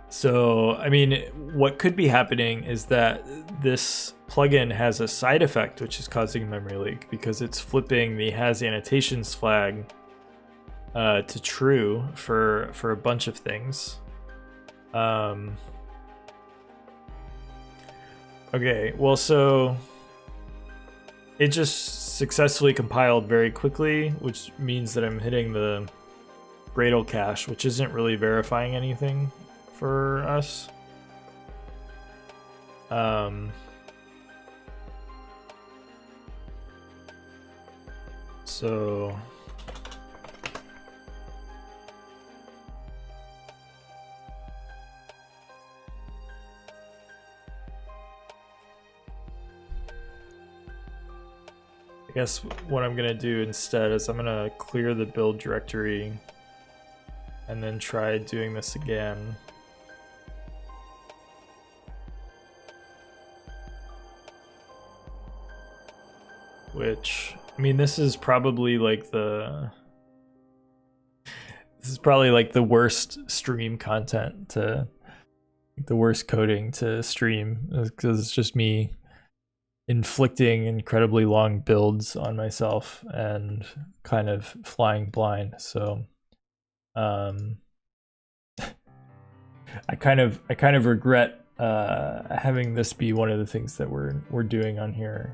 So, I mean, what could be happening is that this plugin has a side effect which is causing memory leak, because it's flipping the has annotations flag to true for a bunch of things. Okay, well, so it just successfully compiled very quickly, which means that I'm hitting the Gradle cache, which isn't really verifying anything for us. So I guess what I'm gonna do instead is I'm gonna clear the build directory and then try doing this again. Which, I mean, this is probably like the worst stream content to, the worst coding to stream, because it's just me inflicting incredibly long builds on myself and kind of flying blind. So I kind of regret having this be one of the things that we're doing on here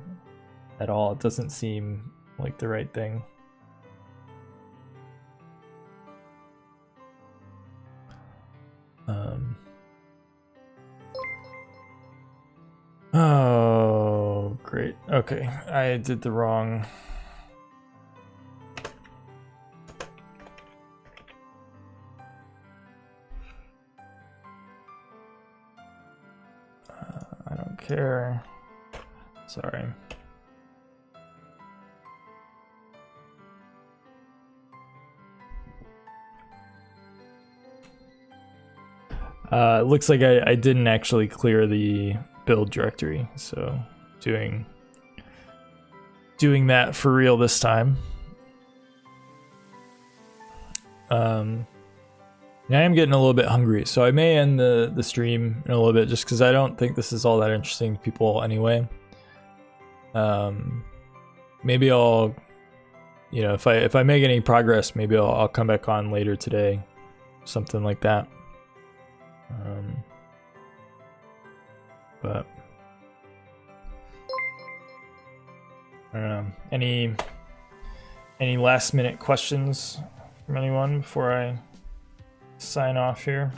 at all. It doesn't seem like the right thing. Oh, great. Okay, I did the wrong. I don't care. Sorry. It looks like I didn't actually clear the build directory, so doing that for real this time. Now I am getting a little bit hungry, so I may end the stream in a little bit, just because I don't think this is all that interesting to people anyway. Maybe I'll you know, if I make any progress, maybe I'll come back on later today, something like that. But I don't know. Any last minute questions from anyone before I sign off here?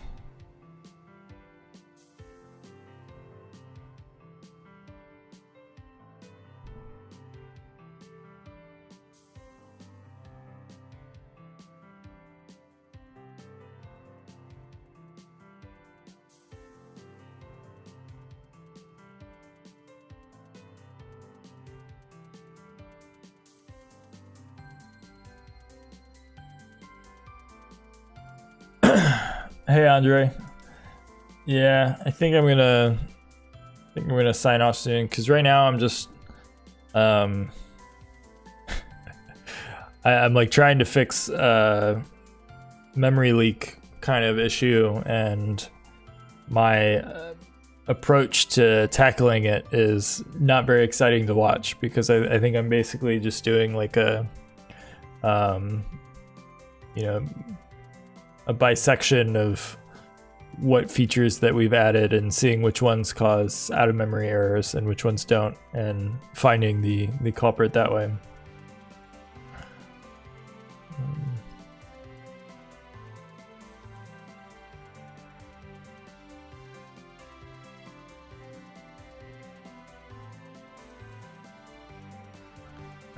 Hey Andre. Yeah, I think I'm gonna sign off soon because right now I'm just I'm like trying to fix memory leak kind of issue, and my approach to tackling it is not very exciting to watch because I think I'm basically just doing like a you know, a bisection of what features that we've added and seeing which ones cause out of memory errors and which ones don't, and finding the culprit that way.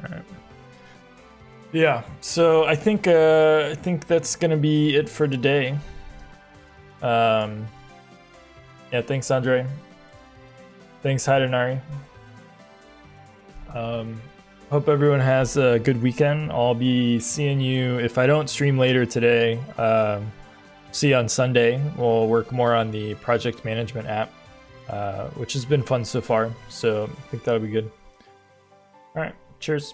All right. Yeah, so I think that's gonna be it for today. Yeah, thanks Andre. Thanks Hidenari. Hope everyone has a good weekend. I'll be seeing you, if I don't stream later today, see you on Sunday. We'll work more on the project management app, which has been fun so far, so I think that'll be good. All right, cheers.